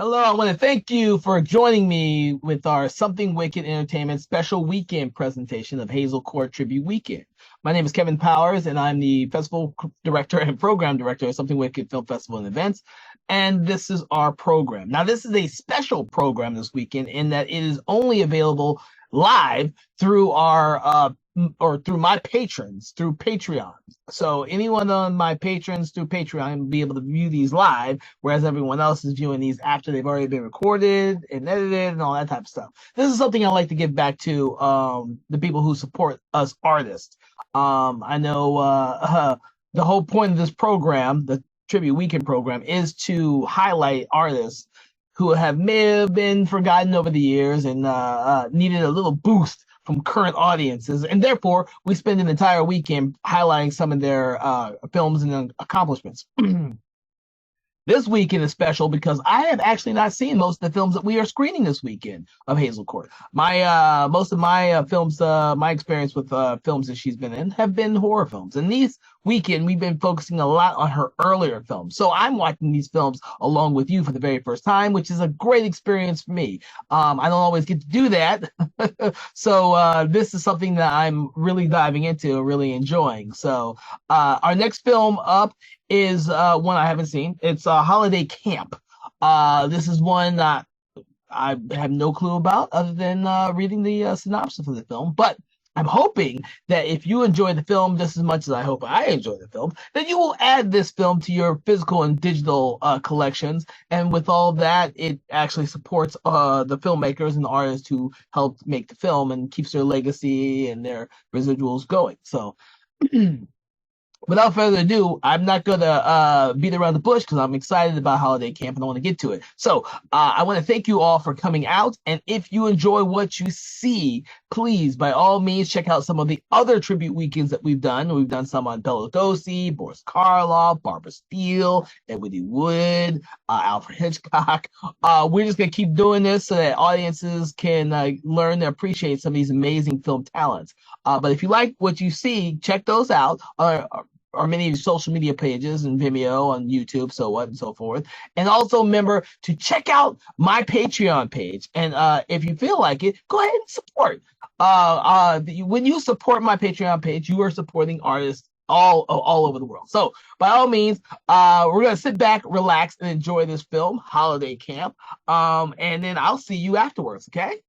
Hello, I want to thank you for joining me with our Something Wicked Entertainment special weekend presentation of Hazel Court Tribute Weekend. My name is Kevin Powers, and I'm the festival director and program director of Something Wicked Film Festival and Events. And this is our program. Now, this is a special program this weekend in that it is only available live through our or through my patrons through Patreon. So anyone on my patrons through Patreon will be able to view these live, whereas everyone else is viewing these after they've already been recorded and edited and all that type of stuff. This is something I like to give back to the people who support us artists. I know the whole point of this program, the Tribute Weekend program, is to highlight artists who may have been forgotten over the years and needed a little boost from current audiences, and therefore we spend an entire weekend highlighting some of their films and accomplishments. This weekend is special because I have actually not seen most of the films that we are screening this weekend of Hazel Court. My most of my films, my experience with films that she's been in have been horror films, and these weekend we've been focusing a lot on her earlier films. So I'm watching these films along with you for the very first time, which is a great experience for me. I don't always get to do that, so this is something that I'm really diving into, really enjoying. So our next film up is one I haven't seen. It's Holiday Camp. This is one that I have no clue about other than reading the synopsis of the film. But I'm hoping that if you enjoy the film just as much as I hope I enjoy the film, that you will add this film to your physical and digital collections. And with all that, it actually supports the filmmakers and the artists who helped make the film and keeps their legacy and their residuals going. So without further ado, I'm not going to beat around the bush because I'm excited about Holiday Camp and I want to get to it. So I want to thank you all for coming out. And if you enjoy what you see, please, by all means, check out some of the other tribute weekends that we've done. We've done some on Bela Lugosi, Boris Karloff, Barbara Steele, Edward E. Wood, Alfred Hitchcock. We're just going to keep doing this so that audiences can learn to appreciate some of these amazing film talents. But if you like what you see, check those out. Or many of your social media pages and Vimeo on YouTube, so on and so forth. And also remember to check out my Patreon page. And if you feel like it, go ahead and support. When you support my Patreon page, you are supporting artists all over the world. So by all means, we're going to sit back, relax, and enjoy this film, Holiday Camp. And then I'll see you afterwards, okay?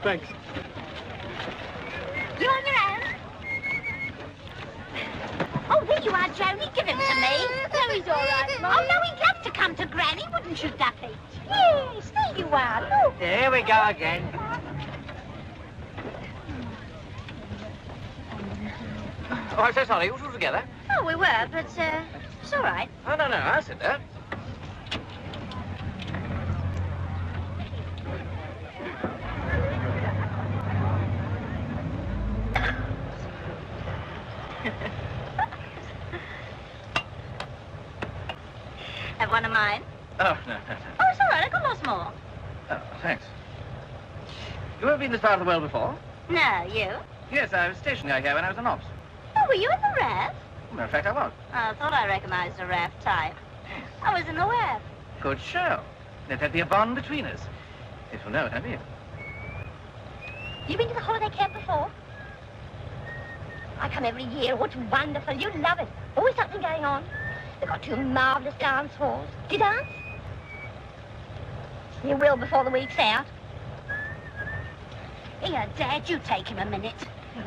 Thanks. You on your own? Oh, there you are, Joni. Give him to me. No, he's all right, Mum. Oh, no, he'd love to come to Granny, wouldn't you, Duffy? Yes, there you are. Look. Here we go again. Oh, I'm so sorry. You two together? Oh, we were, but, it's all right. Oh, no, I'll sit there. Have one of mine? Oh, no. Oh, it's all right. I got lots more. Oh, thanks. You ever been this part of the world before? No, you? Yes, I was stationed out here when I was an ops. Oh, were you in the RAF? Well, in fact, I was. I thought I recognized a RAF type. I was in the WAF. Good show. Let there be a bond between us. Yes, well, no, it have you? You been to the holiday camp before? I come every year. What's wonderful. You love it. Always something going on. They've got 2 marvellous dance halls. Do you dance? You will before the week's out. Here, Dad, you take him a minute.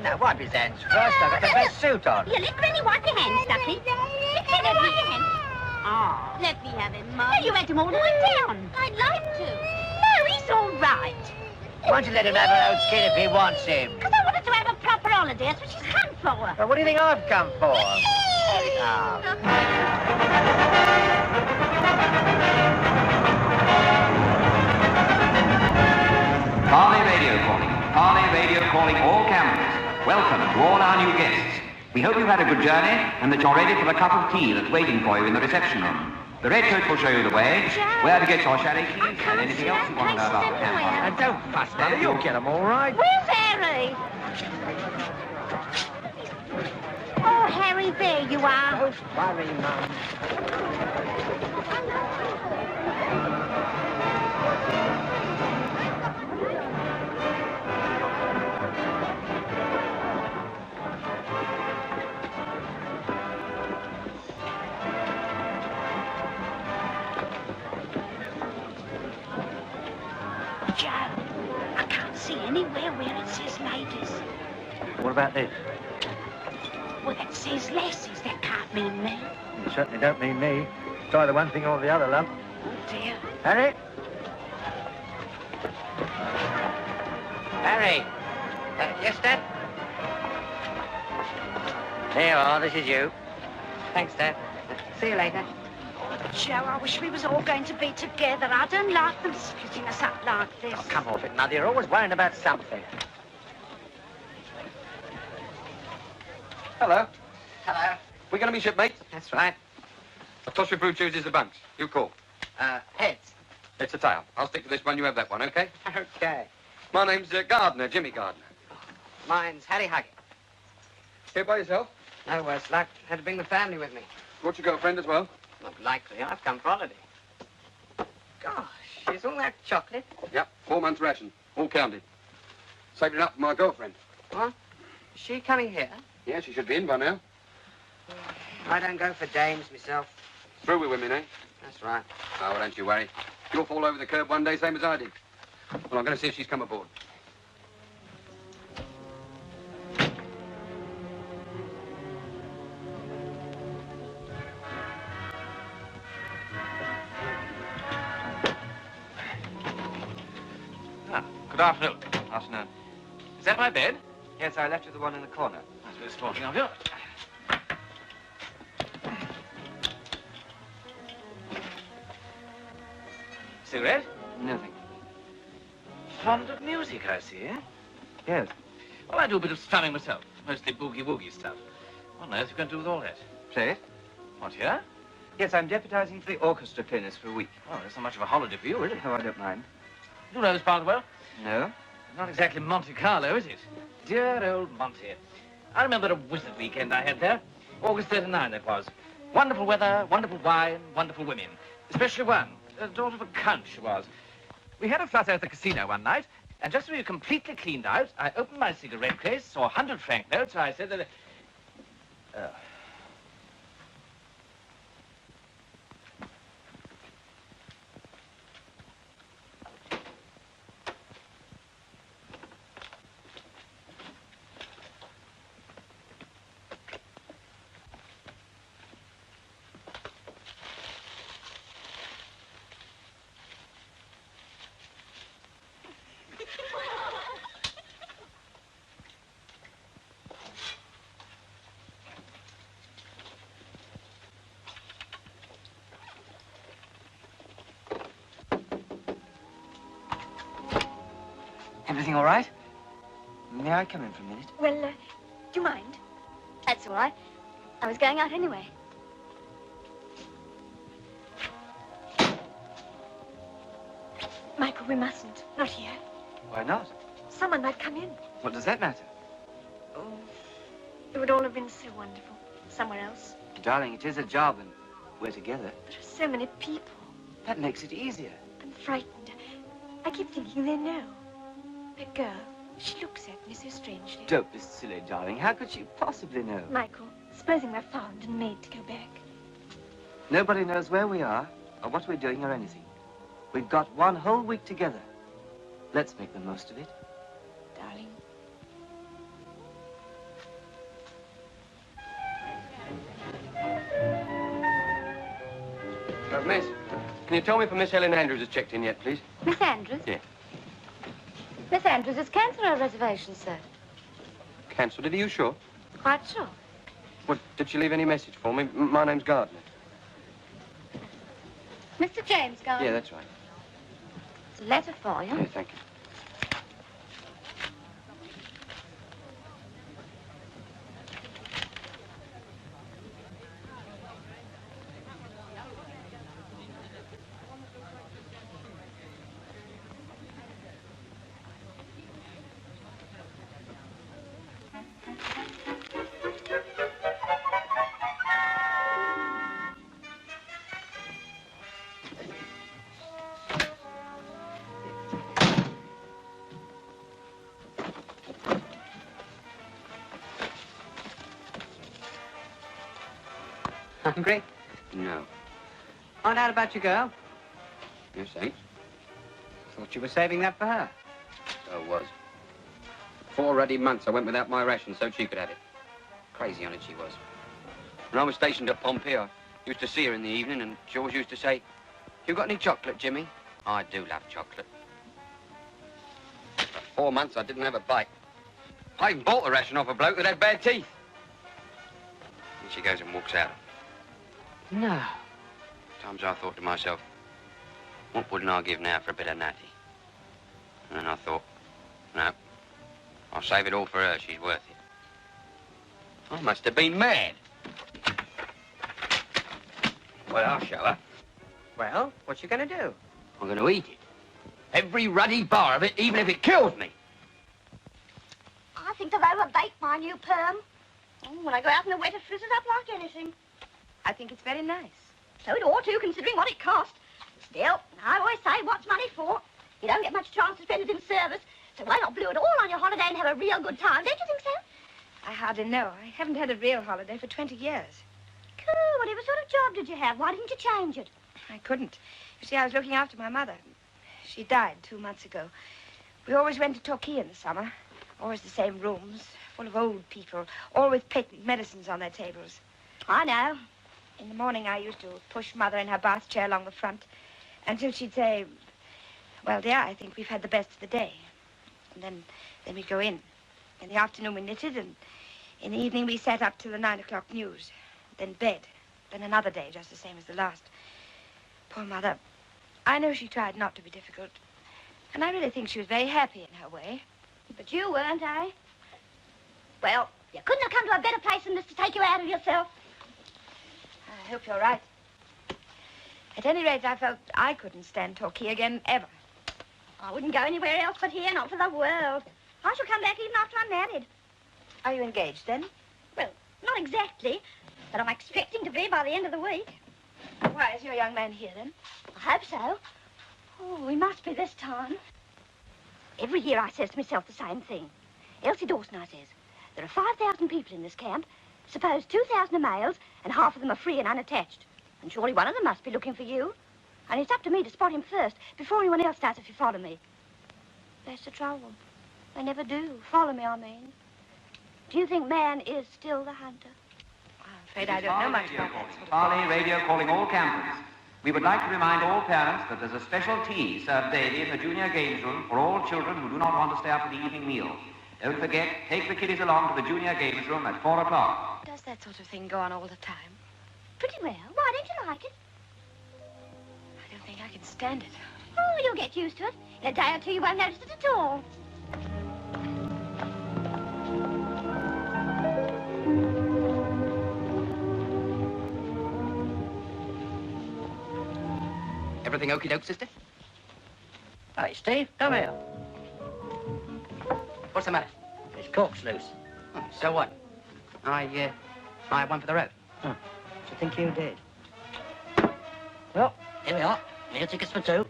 No, wipe his hands first. I've got the best suit on. Here, let Granny wipe your hands, Duffy. Let me wipe your hands. Oh. Let me have him, Mum. No, you had him all the way down. I'd like to. No, he's all right. Why don't you let him have an old kid if he wants him? Because I wanted to have a proper holiday. That's what she's come for. Well, what do you think I've come for? Parley Radio calling. Parley Radio calling all cameras. Welcome to all our new guests. We hope you've had a good journey and that you're ready for the cup of tea that's waiting for you in the reception room. The red coat will show you the way, where to get your chalet keys and anything else you want to know about the camp. And don't fuss, Mother. You'll get them all right. Where's Harry? Oh, Harry, there you are. Don't worry, Mum. Joe, I can't see anywhere where it says ladies. What about this? Well, that says lassies. That can't mean me. It certainly don't mean me. It's either one thing or the other, love. Oh, dear. Harry? Harry? Yes, Dad? There you are. This is you. Thanks, Dad. See you later. Joe, I wish we was all going to be together. I don't like them splitting us up like this. Oh, come off it, Mother. You're always worrying about something. Hello. Hello. We're going to be shipmates. That's right. A toss of fruit chooses the bunks. You call. Heads. It's a tail. I'll stick to this one. You have that one, okay? Okay. My name's Gardner, Jimmy Gardner. Mine's Harry Huggett. Here by yourself? No worse luck. Had to bring the family with me. Brought your girlfriend as well? Not likely. I've come for holiday. Gosh, is all that chocolate? Yep. 4 months' ration. All counted. Saved it up for my girlfriend. What? Is she coming here? Yeah, she should be in by now. I don't go for dames myself. Through with women, eh? That's right. Oh, well, don't you worry. You'll fall over the curb one day, same as I did. Well, I'm going to see if she's come aboard. Good afternoon. Afternoon. Is that my bed? Yes, I left you the one in the corner. That's very sporting of you. Cigarette? Nothing. Fond of music, I see, eh? Yes. Well, I do a bit of strumming myself. Mostly boogie-woogie stuff. What on earth you can do with all that? Play it? What, here? Yes, I'm deputizing for the orchestra pianist for a week. Oh, that's not much of a holiday for you, really. No, I don't mind. You know this part well? No. Not exactly Monte Carlo, is it? Dear old Monte. I remember a wizard weekend I had there. August 39, it was. Wonderful weather, wonderful wine, wonderful women. Especially one. A daughter of a count, she was. We had a flutter at the casino one night, and just as we were completely cleaned out, I opened my cigarette case, saw 100-franc notes, I said that... Everything all right? May I come in for a minute? Well, do you mind? That's all right. I was going out anyway. Michael, we mustn't. Not here. Why not? Someone might come in. What does that matter? Oh, it would all have been so wonderful. Somewhere else. Darling, it is a job and we're together. There are so many people. That makes it easier. I'm frightened. I keep thinking they know. That girl, she looks at me so strangely. Don't be silly, darling. How could she possibly know? Michael, supposing we're found and made to go back. Nobody knows where we are or what we're doing or anything. We've got one whole week together. Let's make the most of it. Darling. Miss, can you tell me if Miss Helen Andrews has checked in yet, please? Miss Andrews? Yeah. Miss Andrews has cancelled her reservation, sir. Cancelled it, are you sure? Quite sure. What, did she leave any message for me? My name's Gardner. Mr. James Gardner. Yeah, that's right. It's a letter for you. Yeah, thank you. Hungry? No. Find out about your girl. Yes, thanks. Thought you were saving that for her. So it was. 4 ruddy months I went without my ration so she could have it. Crazy on it she was. When I was stationed at Pompey, I used to see her in the evening and she always used to say, "You got any chocolate, Jimmy?" I do love chocolate. For 4 months I didn't have a bite. I even bought the ration off a bloke that had bad teeth. And she goes and walks out. No. Times I thought to myself, what wouldn't I give now for a bit of natty? And then I thought, no, I'll save it all for her. She's worth it. I must have been mad. Well, I'll show her. Well, what you gonna do? I'm going to eat it. Every ruddy bar of it, even if it kills me. I think they've overbaked my new perm. Oh, when I go out in the wet, it frizzes up like anything. I think it's very nice. So it ought to, considering what it cost. Still, I always say, what's money for? You don't get much chance to spend it in service, so why not blew it all on your holiday and have a real good time? Don't you think so? I hardly know. I haven't had a real holiday for 20 years. Cool. Whatever sort of job did you have? Why didn't you change it? I couldn't. You see, I was looking after my mother. She died 2 months ago. We always went to Torquay in the summer. Always the same rooms, full of old people, all with patent medicines on their tables. I know. In the morning, I used to push Mother in her bath chair along the front until she'd say, "Well, dear, I think we've had the best of the day." And then we'd go in. In the afternoon, we knitted, and in the evening, we sat up till the 9 o'clock news. Then bed. Then another day, just the same as the last. Poor Mother. I know she tried not to be difficult. And I really think she was very happy in her way. But you weren't, eh? Well, you couldn't have come to a better place than this to take you out of yourself. I hope you're right. At any rate, I felt I couldn't stand Torquay again, ever. I wouldn't go anywhere else but here, not for the world. I shall come back even after I'm married. Are you engaged, then? Well, not exactly, but I'm expecting to be by the end of the week. Why, is your young man here, then? I hope so. Oh, we must be this time. Every year I says to myself the same thing. Elsie Dawson, I says, there are 5,000 people in this camp. Suppose 2,000 are males and half of them are free and unattached. And surely one of them must be looking for you. And it's up to me to spot him first, before anyone else does, if you follow me. That's the trouble. They never do. Follow me, I mean. Do you think man is still the hunter? I'm afraid I don't know much about that sort of Harley radio calling all campers. We would like to remind all parents that there's a special tea served daily in the junior games room for all children who do not want to stay up for the evening meal. Don't forget, take the kiddies along to the junior games room at 4 o'clock. Does that sort of thing go on all the time? Pretty well. Why don't you like it? I don't think I can stand it. Oh, you'll get used to it. In a day or two, you won't notice it at all. Everything okie-doke, sister? Hey, Steve, come here. What's the matter? His cork's loose. Oh, so what? I had one for the road. What do you think you did? Well, here we are. Meal tickets for two.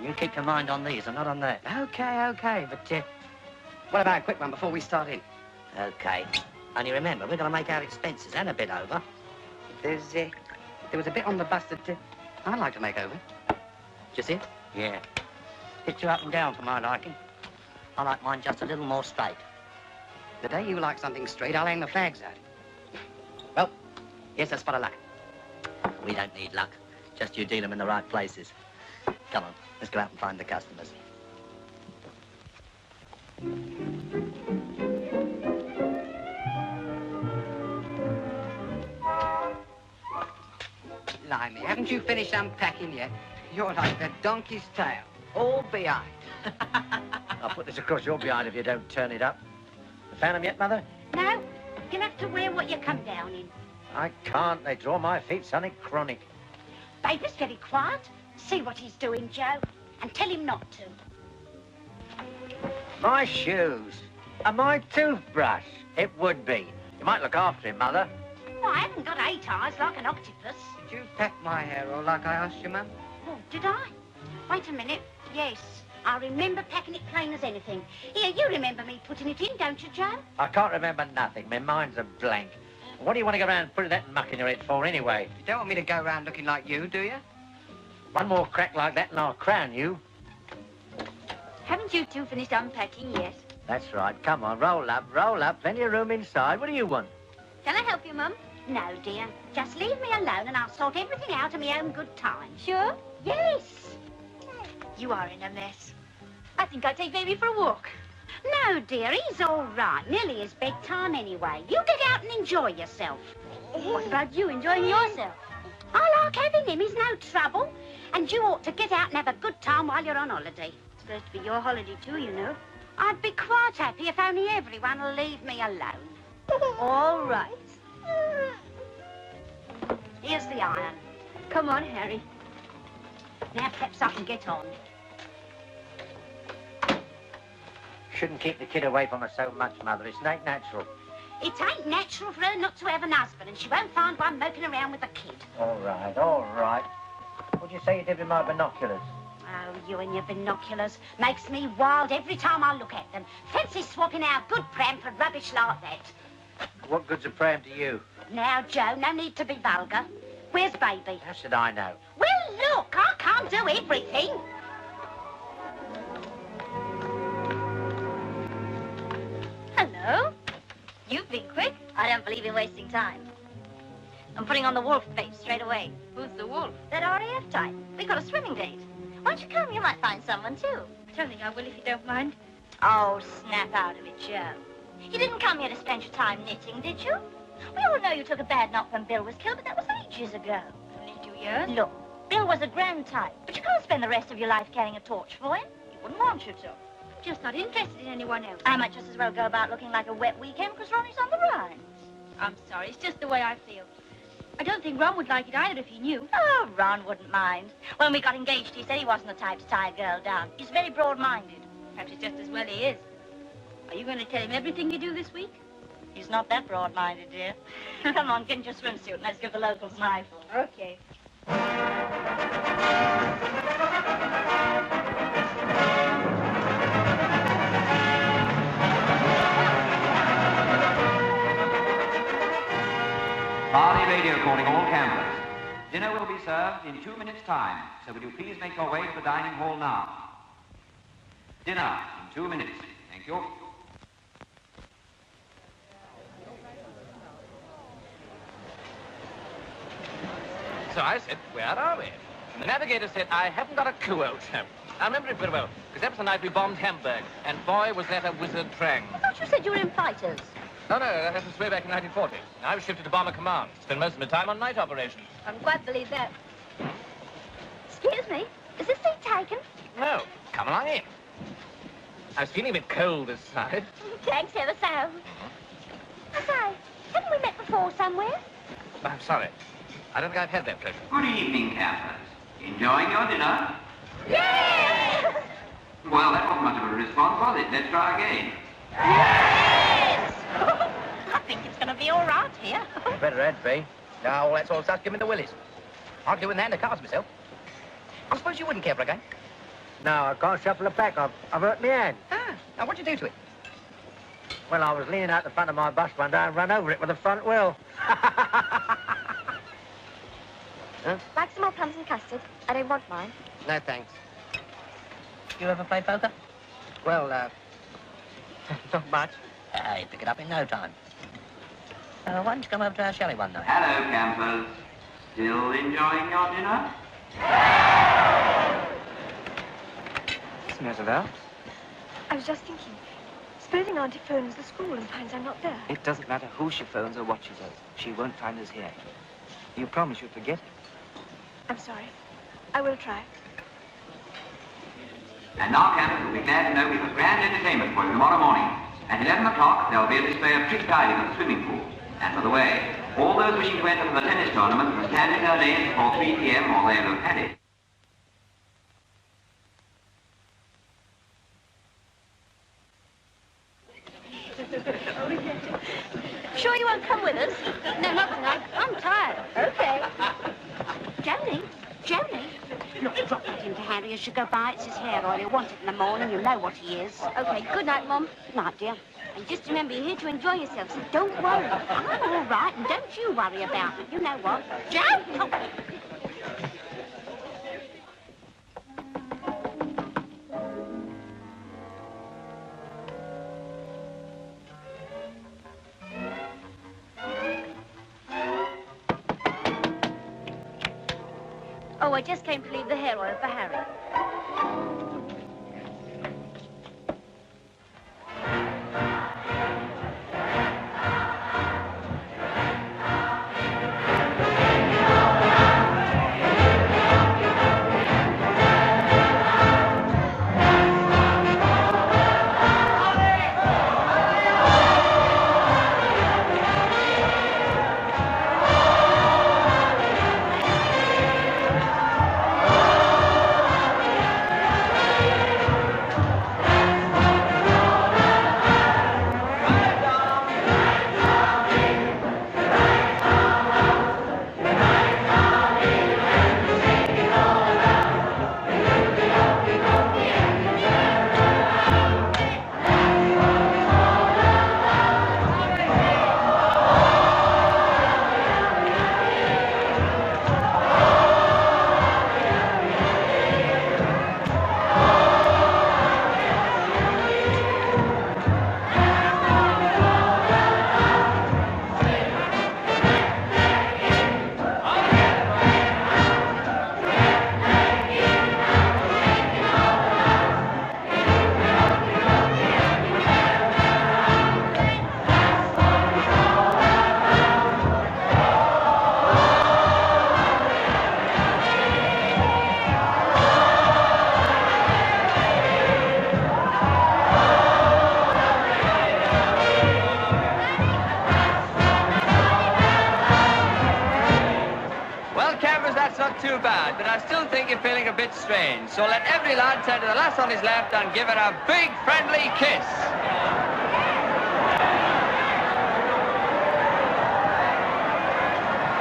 You keep your mind on these and not on that. Okay, but what about a quick one before we start in? Okay. Only remember, we're going to make our expenses and a bit over. There was a bit on the bus that I'd like to make over. Do you see it? Yeah. Bit too up and down for my liking. I like mine just a little more straight. The day you like something straight, I'll hang the flags out. Well, here's a spot of luck. We don't need luck. Just you deal them in the right places. Come on, let's go out and find the customers. Blimey, haven't you finished unpacking yet? You're like the donkey's tail, all behind. I'll put this across your behind if you don't turn it up. You found them yet, Mother? No, you'll have to wear what you come down in. I can't. They draw my feet something chronic. Baby's very quiet. See what he's doing, Joe, and tell him not to. My shoes. And my toothbrush. It would be. You might look after him, Mother. Oh, I haven't got 8 eyes like an octopus. Did you pack my hair all like I asked you, Mum? Oh, did I? Wait a minute. Yes, I remember packing it plain as anything. Here, you remember me putting it in, don't you, Joe? I can't remember nothing. My mind's a blank. What do you want to go around putting that muck in your head for, anyway? You don't want me to go around looking like you, do you? One more crack like that and I'll crown you. Haven't you two finished unpacking yet? That's right. Come on, roll up, roll up. Plenty of room inside. What do you want? Can I help you, Mum? No, dear. Just leave me alone and I'll sort everything out in my own good time. Sure? Yes. You are in a mess. I think I'll take baby for a walk. No, dear, he's all right. Nearly his bedtime anyway. You get out and enjoy yourself. What about you enjoying yourself? I like having him. He's no trouble. And you ought to get out and have a good time while you're on holiday. It's supposed to be your holiday too, you know. I'd be quite happy if only everyone will leave me alone. All right. Here's the iron. Come on, Harry. Now perhaps I can get on. Shouldn't keep the kid away from her so much, Mother. It's not natural. It ain't natural for her not to have an husband, and she won't find one moping around with a kid. All right, all right. What'd you say you did with my binoculars? Oh, you and your binoculars. Makes me wild every time I look at them. Fancy swapping our good pram for rubbish like that. What good's a pram to you? Now, Joe, no need to be vulgar. Where's baby? How should I know? Well, look, I can't do everything. Hello. You've been quick. I don't believe in wasting time. I'm putting on the wolf face straight away. Who's the wolf? That RAF type. We got a swimming date. Why don't you come? You might find someone, too. I don't think I will if you don't mind. Oh, snap out of it, Joe. You didn't come here to spend your time knitting, did you? We all know you took a bad knock when Bill was killed, but that was ages ago. Only 2 years? Look, Bill was a grand type, but you can't spend the rest of your life carrying a torch for him. He wouldn't want you to. I'm just not interested in anyone else. I might just as well go about looking like a wet weekend because Ronnie's on the run. I'm sorry, it's just the way I feel. I don't think Ron would like it either if he knew. Oh, Ron wouldn't mind. When we got engaged, he said he wasn't the type to tie a girl down. He's very broad-minded. Perhaps it's just as well he is. Are you going to tell him everything you do this week? He's not that broad-minded, dear. Come on, get in your swimsuit and let's give the locals an eyeful. Okay. Parley radio calling all campers. Dinner will be served in 2 minutes' time, so will you please make your way to the dining hall now? Dinner in 2 minutes. Thank you. So I said, where are we? And the navigator said, I haven't got a clue, old chap. I remember it very well, because that was the night we bombed Hamburg, and boy, was that a wizard prang. I thought you said you were in fighters. No, that happened way back in 1940. I was shifted to Bomber Command. Spent most of my time on night operations. I can quite believe that. Excuse me, is this seat taken? No, come along in. I was feeling a bit cold this side. Thanks ever so. I say, haven't we met before somewhere? I'm sorry. I don't think I've had that pleasure. Good evening, campers. Enjoying your dinner? Yes! Well, that wasn't much of a response, was it? Let's try again. Yes! I think it's going to be all right here. Better head, B. Now, that's all stuff. Give me the willies. I'll do it in the hand of cards myself. I suppose you wouldn't care for a game? No, I can't shuffle a pack. I've hurt my hand. Ah, now what'd you do to it? Well, I was leaning out the front of my bus one day and run over it with the front wheel. Huh? Like some more plums and custard? I don't want mine. No, thanks. You ever play poker? Well, Not much. you pick it up in no time. Why don't you come over to our chalet one night? Hello, campers. Still enjoying your dinner? What's the matter, Val? I was just thinking. Supposing Auntie phones the school and finds I'm not there. It doesn't matter who she phones or what she does. She won't find us here. You promise you'll forget it. I'm sorry. I will try. And our campers will be glad to know we have a grand entertainment for you tomorrow morning. At 11 o'clock, there will be a display of trick diving at the swimming pool. And by the way, all those wishing to enter for the tennis tournament must hand in their names before 3 p.m. or they will have had it. Sure you won't come with us? No, not tonight. I'm tired. Okay. Joni? Look, drop that into Harry as you go by. It's his hair oil. He'll want it in the morning. You know what he is. Okay, good night, Mum. Good night, dear. And just remember, you're here to enjoy yourself, so don't worry. I'm all right, and don't you worry about it. You know what? Joe! Oh, I just came to leave the hair oil for Harry. Too bad, but I still think you're feeling a bit strange. So let every lad turn to the lass on his left and give her a big friendly kiss.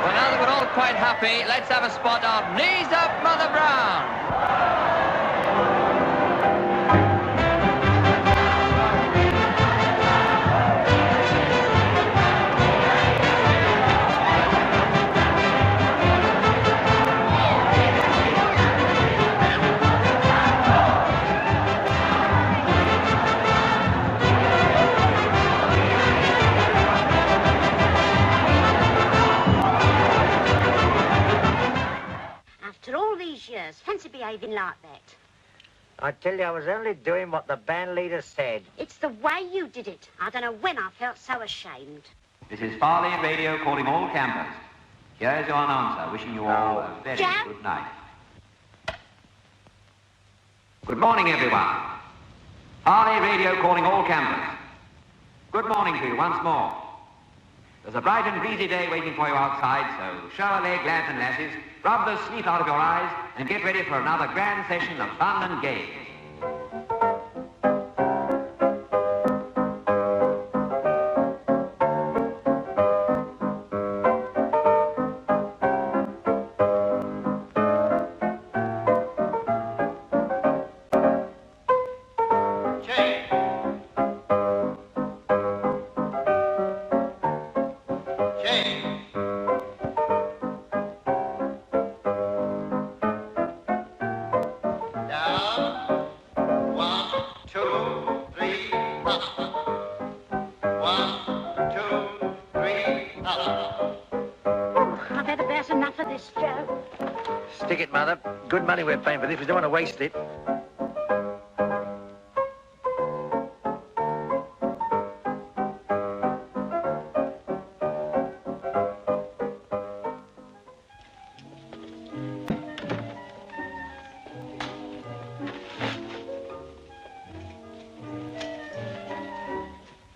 Well, now that we're all quite happy, let's have a spot of Knees Up, Mother Brown. After all these years, fancy behaving like that. I tell you, I was only doing what the band leader said. It's the way you did it. I don't know when I felt so ashamed. This is Farley Radio calling all campers. Here's your announcer wishing you all a very Jack? good night. Good morning, everyone. Farley Radio calling all campers. Good morning to you once more. There's a bright and breezy day waiting for you outside, so show a leg, lads and lasses, rub the sleep out of your eyes, and get ready for another grand session of fun and games. Stick it, Mother. Good money we're paying for this. We don't want to waste it.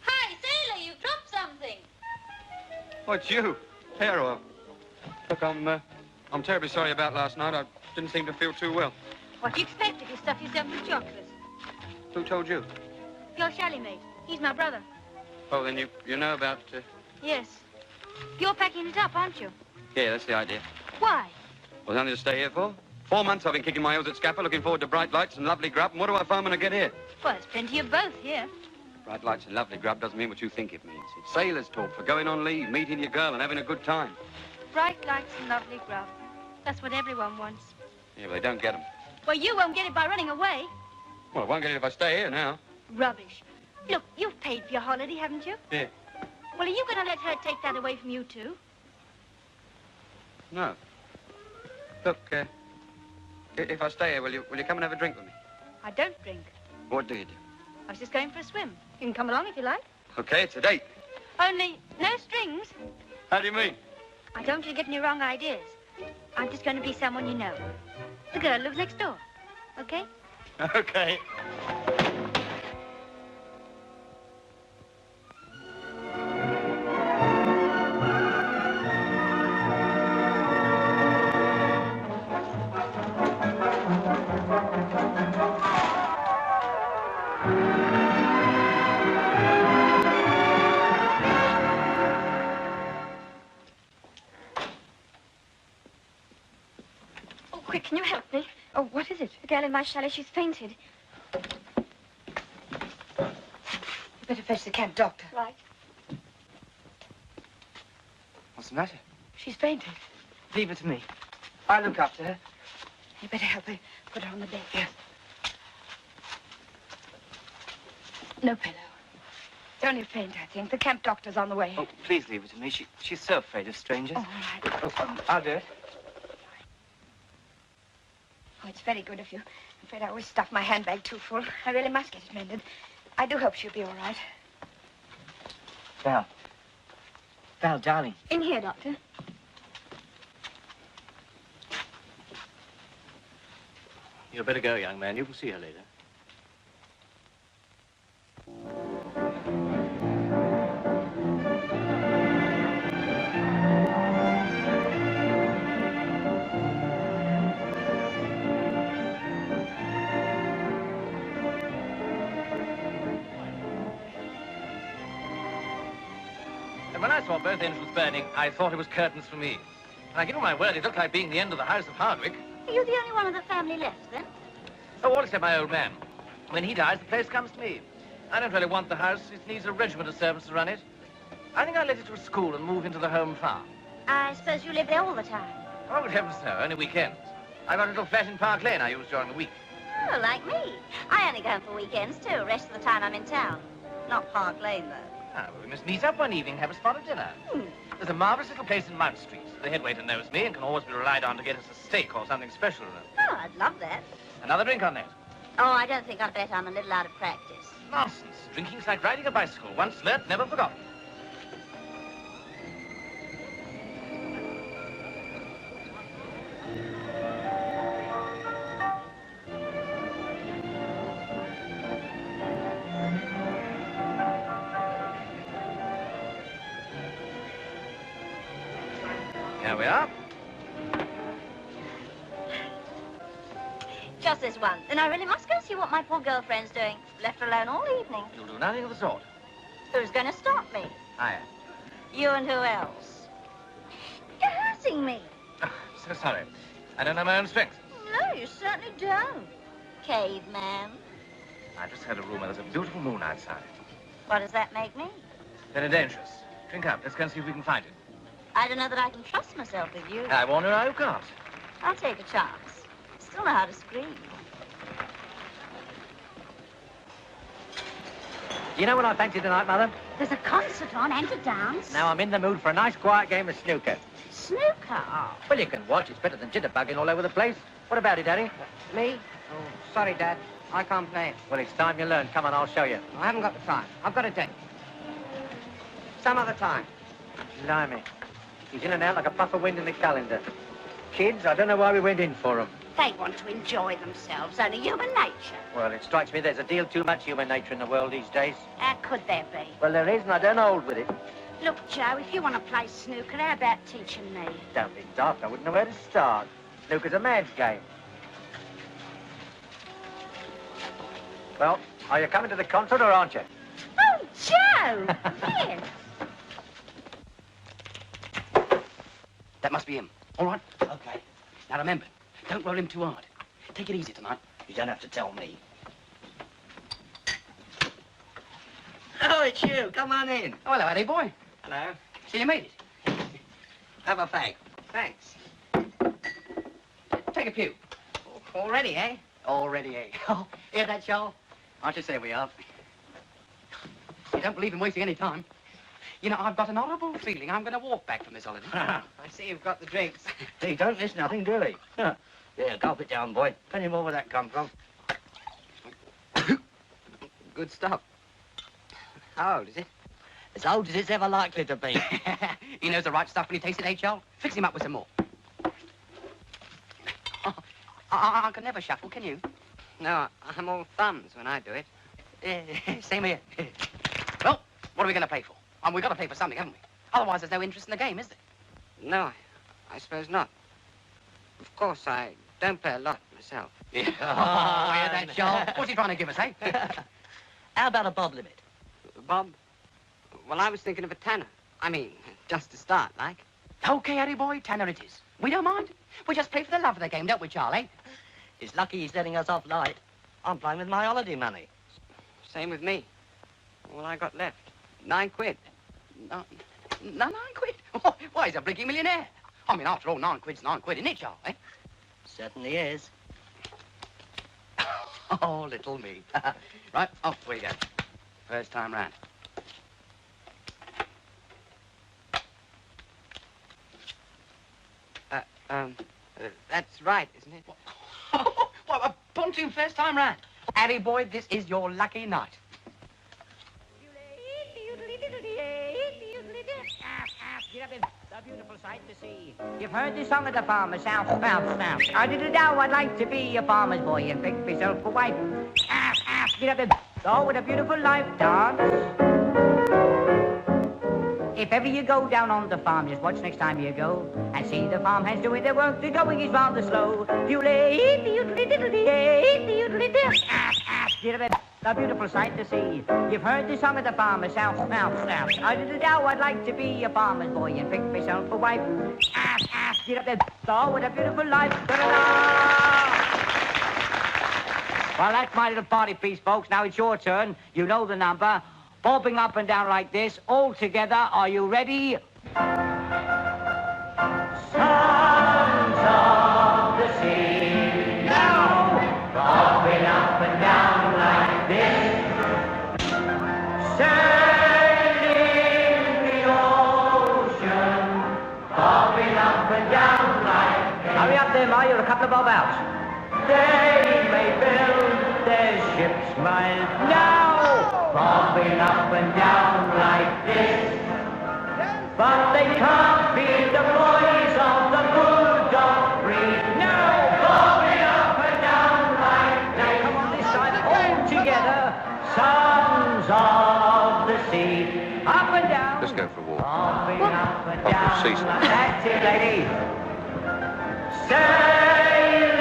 Hi, Sailor, you've dropped something. What's you? Hair oil. Look, I'm terribly sorry about last night. I didn't seem to feel too well. What do you expect if you stuff yourself with chocolate? Who told you? Your chalet mate. He's my brother. Oh, then you know about... Yes. You're packing it up, aren't you? Yeah, that's the idea. Why? Well, nothing to stay here for. 4 months I've been kicking my heels at Scapa, looking forward to bright lights and lovely grub. And what do I find when I get here? Well, there's plenty of both here. Bright lights and lovely grub doesn't mean what you think it means. It's sailor's talk for going on leave, meeting your girl and having a good time. Bright lights and lovely grub. That's what everyone wants. Yeah, but they don't get them. Well, you won't get it by running away. Well, I won't get it if I stay here now. Rubbish. Look, you've paid for your holiday, haven't you? Yeah. Well, are you going to let her take that away from you, too? No. Look, if I stay here, will you come and have a drink with me? I don't drink. What do you do? I was just going for a swim. You can come along if you like. Okay, it's a date. Only, no strings. How do you mean? I don't want you to get any wrong ideas. I'm just going to be someone you know. The girl lives next door. Okay? Okay. Oh, quick, can you help me? Oh, what is it? The girl in my chalet, she's fainted. You better fetch the camp doctor. Right. What's the matter? She's fainted. Leave her to me. I'll look after her. You better help me put her on the bed. Yes. No pillow. It's only a faint, I think. The camp doctor's on the way. Oh, please leave her to me. She's so afraid of strangers. Oh, all right. Oh, I'll do it. Oh, it's very good of you. I'm afraid I always stuff my handbag too full. I really must get it mended. I do hope she'll be all right. Val. Val, darling. In here, Doctor. You'd better go, young man. You can see her later. And when I saw both engines burning, I thought it was curtains for me. And I give you my word, it looked like being the end of the house of Hardwick. Are you the only one of the family left, then? Oh, all except my old man. When he dies, the place comes to me. I don't really want the house. It needs a regiment of servants to run it. I think I'll let it to a school and move into the home farm. I suppose you live there all the time. Oh, good heavens, no. Only weekends. I've got a little flat in Park Lane I use during the week. Oh, like me. I only go home for weekends, too. Rest of the time I'm in town. Not Park Lane, though. Ah, well, we must meet up one evening and have a spot of dinner. There's a marvelous little place in Mount Street. The head waiter knows me and can always be relied on to get us a steak or something special. Oh, I'd love that. Another drink on that. Oh, I don't think I'd bet I'm a little out of practice. Nonsense. Drinking's like riding a bicycle. Once learnt, never forgotten. Here we are. Just this one. Then I really must go see what my poor girlfriend's doing. Left her alone all evening. You'll do nothing of the sort. Who's going to stop me? I am. You and who else? You're hurting me. Oh, so sorry. I don't know my own strength. No, you certainly don't. Caveman. I just heard a rumor there's a beautiful moon outside. What does that make me? Very dangerous. Drink up. Let's go and see if we can find it. I don't know that I can trust myself with you. I warn you, you can't. I'll take a chance. Still know how to scream. Do you know what I fancy tonight, Mother? There's a concert on and a dance. Now I'm in the mood for a nice, quiet game of snooker. Snooker? Oh, well, you can watch. It's better than jitterbugging all over the place. What about it, Daddy? Me? Oh, sorry, Dad. I can't play it. Well, it's time you learn. Come on, I'll show you. I haven't got the time. I've got a date. Some other time. Blimey. He's in and out like a puff of wind in the calendar. Kids, I don't know why we went in for them. They want to enjoy themselves, only human nature. Well, it strikes me there's a deal too much human nature in the world these days. How could there be? Well, there is, and I don't hold with it. Look, Joe, if you want to play snooker, how about teaching me? Don't be daft. I wouldn't know where to start. Snooker's a man's game. Well, are you coming to the concert or aren't you? Oh, Joe! Yes. That must be him. All right? Okay. Now remember, don't roll him too hard. Take it easy tonight. You don't have to tell me. Oh, it's you. Come on in. Oh, hello, Eddie boy. Hello. So you made it. Have a fag. Thanks. Take a pew. Already, eh? Already, eh? Oh, hear that, Charles? I should say we are. You don't believe in wasting any time. You know, I've got an horrible feeling I'm going to walk back from this holiday. I see you've got the drinks. He don't miss nothing, do he? Yeah, gulp it down, boy. Plenty more where that come from. Good stuff. How old is it? As old as it's ever likely to be. He knows the right stuff when he tastes it, eh, Charles? Fix him up with some more. Oh, I can never shuffle, can you? No, I'm all thumbs when I do it. Same here. Well, what are we going to play for? We've got to play for something, haven't we? Otherwise, there's no interest in the game, is there? No, I suppose not. Of course, I don't play a lot myself. Yeah. Oh, hear that, Charles? What's he trying to give us, eh? How about a bob limit? Bob? Well, I was thinking of a tenner. I mean, just to start, like. Okay, Harry boy, tenner it is. We don't mind. We just play for the love of the game, don't we, Charlie? It's lucky he's letting us off light. I'm playing with my holiday money. Same with me. All I got left. 9 quid. No, 9 quid? Why, he's a blinking millionaire. I mean, after all, 9 quid's 9 quid, isn't it, Charlie? Eh? Certainly is. Oh, little me. Right, off we go. First time round. That's right, isn't it? What, a pontoon first time round. Harry boy, this is your lucky night. A beautiful sight to see. You've heard the song of the farmer, south, south, south. I did it now, I'd like to be a farmer's boy and pick myself a wife. Get up and oh, what a beautiful life, dance. If ever you go down on the farm, just watch next time you go and see the farmhands doing their work. The going is rather slow. A beautiful sight to see. You've heard the song of the farmer, south, south, south. I did it now, I'd like to be a farmer's boy and pick myself a wife. Get up there. Oh, what a beautiful life. Well, that's my little party piece, folks. Now it's your turn. You know the number. Bobbing up and down like this, all together. Are you ready? Sons of the sea, now bobbing up and down like this, sailing the ocean, bobbing up and down like this. Hurry up there, Ma, you're a couple of bob outs. They may build their ships miles now, bobbing up and down like this, but they can't beat the boys of the bulldog breed. Now, bobbing up and down like this. Now, come on this side, all together, sons of the sea, up and down. Let's go for a walk. Bobbing up and Up down. the seesaw. That's it, lady. Sailing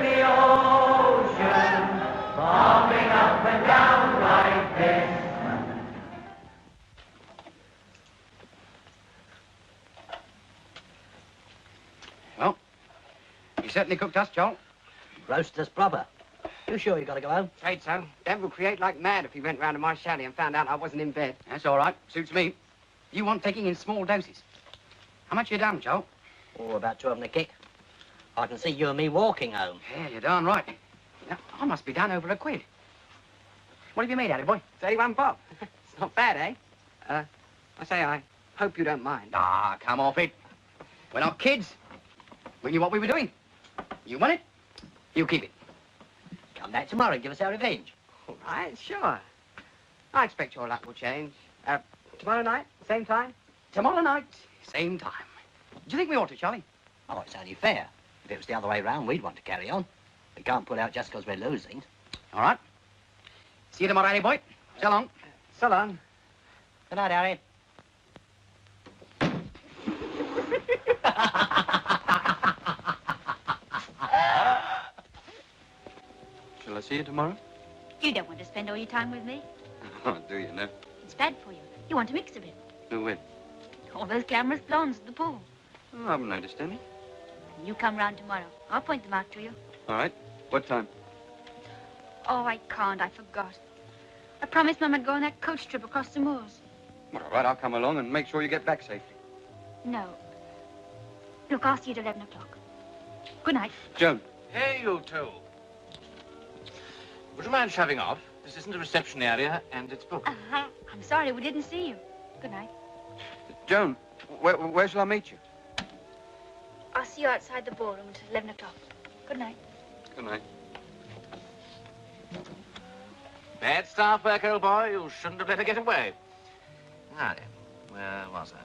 the ocean. certainly cooked us, Joel. Roast us proper. You sure you got to go home? Afraid so. Dad would create like mad if he went round to my chalet and found out I wasn't in bed. That's all right. Suits me. You want taking in small doses. How much you done, Joel? Oh, about 12 and a kick. I can see you and me walking home. Yeah, you're darn right. Now, I must be down over a quid. What have you made out of it, boy? 31 bob. It's not bad, eh? I say, I hope you don't mind. Ah, come off it. We're not kids. We knew what we were doing. You want it, you keep it. Come back tomorrow and give us our revenge. All right, sure. I expect your luck will change. Tomorrow night, same time? Tomorrow night, same time. Do you think we ought to, Charlie? Oh, it's only fair. If it was the other way round, we'd want to carry on. We can't pull out just because we're losing. All right. See you tomorrow, Harry boy. So long. So long. Good night, Harry. Shall I see you tomorrow? You don't want to spend all your time with me. Oh, do you know? It's bad for you. You want to mix a bit. Who will? All those glamorous blondes at the pool. Oh, I haven't noticed any. You come round tomorrow. I'll point them out to you. All right. What time? Oh, I can't. I forgot. I promised Mum I'd go on that coach trip across the moors. Well, all right, I'll come along and make sure you get back safely. No. Look, I'll see you at 11 o'clock. Good night. Joan. Hey, you two. Would you mind shoving off? This isn't a reception area, and it's booked. I'm sorry we didn't see you. Good night. Joan, where shall I meet you? I'll see you outside the ballroom at 11 o'clock. Good night. Good night. Bad staff work, old boy. You shouldn't have let her get away. Now then, where was I?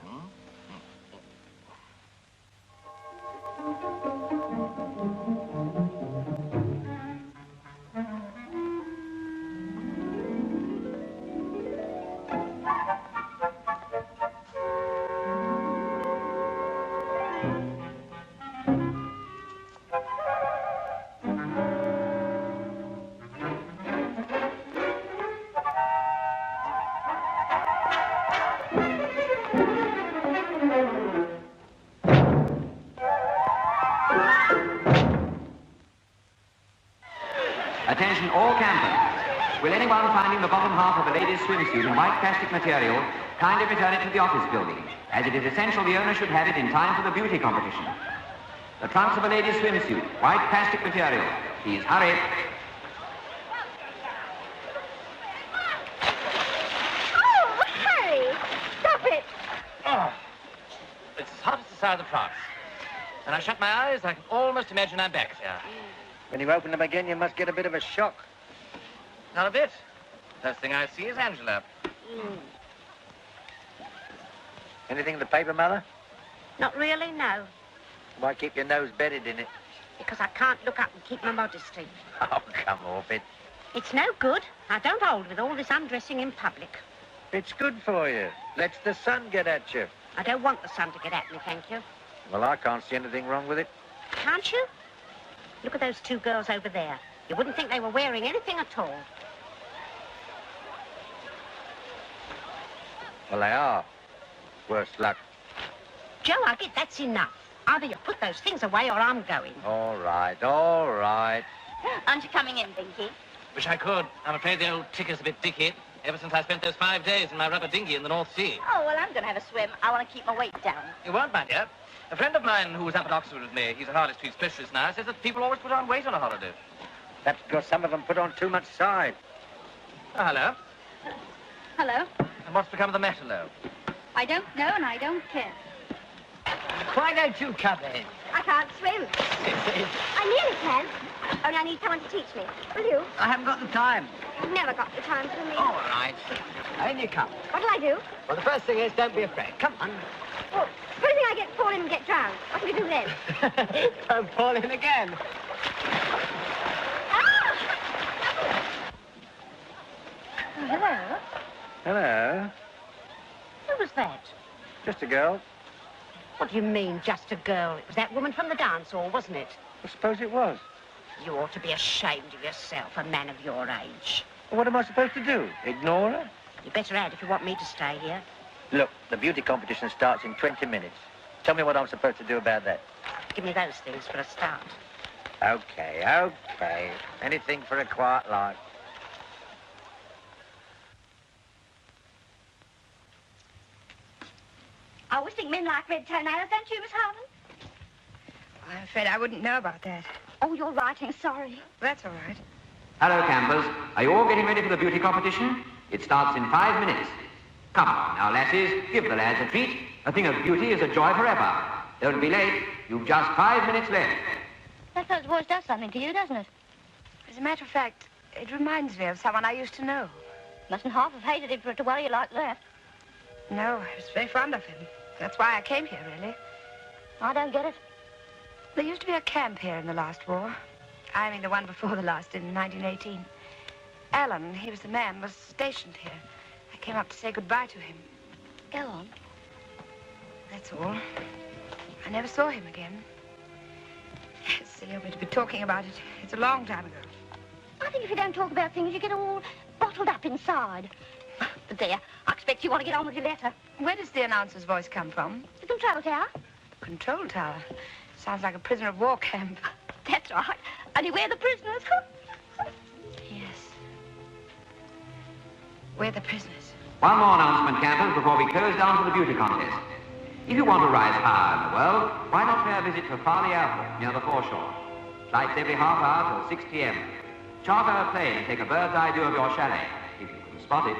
Attention all campers. Will anyone finding the bottom half of a lady's swimsuit in white plastic material kindly return it to the office building, as it is essential the owner should have it in time for the beauty competition. The trunks of a lady's swimsuit, white plastic material. Please hurry. Oh, Harry! Stop it! Oh, it's as hot as the south of France. When I shut my eyes, I can almost imagine I'm back there. When you open them again, you must get a bit of a shock. Not a bit. First thing I see is Angela. Anything in the paper, Mother? Not really, no. Why keep your nose buried in it? Because I can't look up and keep my modesty. Oh, come off it. It's no good. I don't hold with all this undressing in public. It's good for you. Lets the sun get at you. I don't want the sun to get at me, thank you. Well, I can't see anything wrong with it. Can't you? Look at those two girls over there. You wouldn't think they were wearing anything at all. Well, they are. Worse luck. Joe, I get that's enough. Either you put those things away or I'm going. All right, all right. Aren't you coming in, Binky? Wish I could. I'm afraid the old ticker's a bit dicky. Ever since I spent those 5 days in my rubber dinghy in the North Sea. Oh, well, I'm going to have a swim. I want to keep my weight down. You won't, my dear. A friend of mine who was up at Oxford with me, he's a hard street specialist now, says that people always put on weight on a holiday. That's because some of them put on too much side. Oh, hello. Hello? And what's become of the Matterlow? I don't know and I don't care. Why don't you come in? I can't swim. I nearly can. Only I need someone to teach me. Will you? I haven't got the time. You've never got the time for me. All right. In you come. What'll I do? Well, the first thing is, don't be afraid. Come on. Well, supposing I fall in and get drowned. What can you do then? Don't fall in again. Oh, hello. Hello. Who was that? Just a girl. What do you mean, just a girl? It was that woman from the dance hall, wasn't it? I suppose it was. You ought to be ashamed of yourself, a man of your age. Well, what am I supposed to do? Ignore her? You better add if you want me to stay here. Look, the beauty competition starts in 20 minutes. Tell me what I'm supposed to do about that. Give me those things for a start. Okay. Anything for a quiet life. I always think men like red toenails, don't you, Miss Harlan? I'm afraid I wouldn't know about that. Oh, you're right, I'm sorry. That's all right. Hello, campers. Are you all getting ready for the beauty competition? It starts in 5 minutes. Come on, now, lasses, give the lads a treat. A thing of beauty is a joy forever. Don't be late. You've just 5 minutes left. That fellow's voice does something to you, doesn't it? As a matter of fact, it reminds me of someone I used to know. Mustn't half have hated him for it to worry you like that. No, I was very fond of him. That's why I came here, really. I don't get it. There used to be a camp here in the last war. I mean the one before the last, in 1918. Alan, he was the man, was stationed here. I came up to say goodbye to him. Alan? That's all. I never saw him again. It's silly of me to be talking about it. It's a long time ago. I think if you don't talk about things, you get all bottled up inside. But there, I expect you want to get on with your letter. Where does the announcer's voice come from? The control tower. Control tower? Sounds like a prisoner of war camp. That's right. Only we're the prisoners. Yes. We're the prisoners. One more announcement, campers, before we close down to the beauty contest. If you want to rise higher in the world, why not pay a visit to Farley Airport near the foreshore? Flights every half hour till 6 p.m. Charter a plane and take a bird's eye view of your chalet, if you can spot it.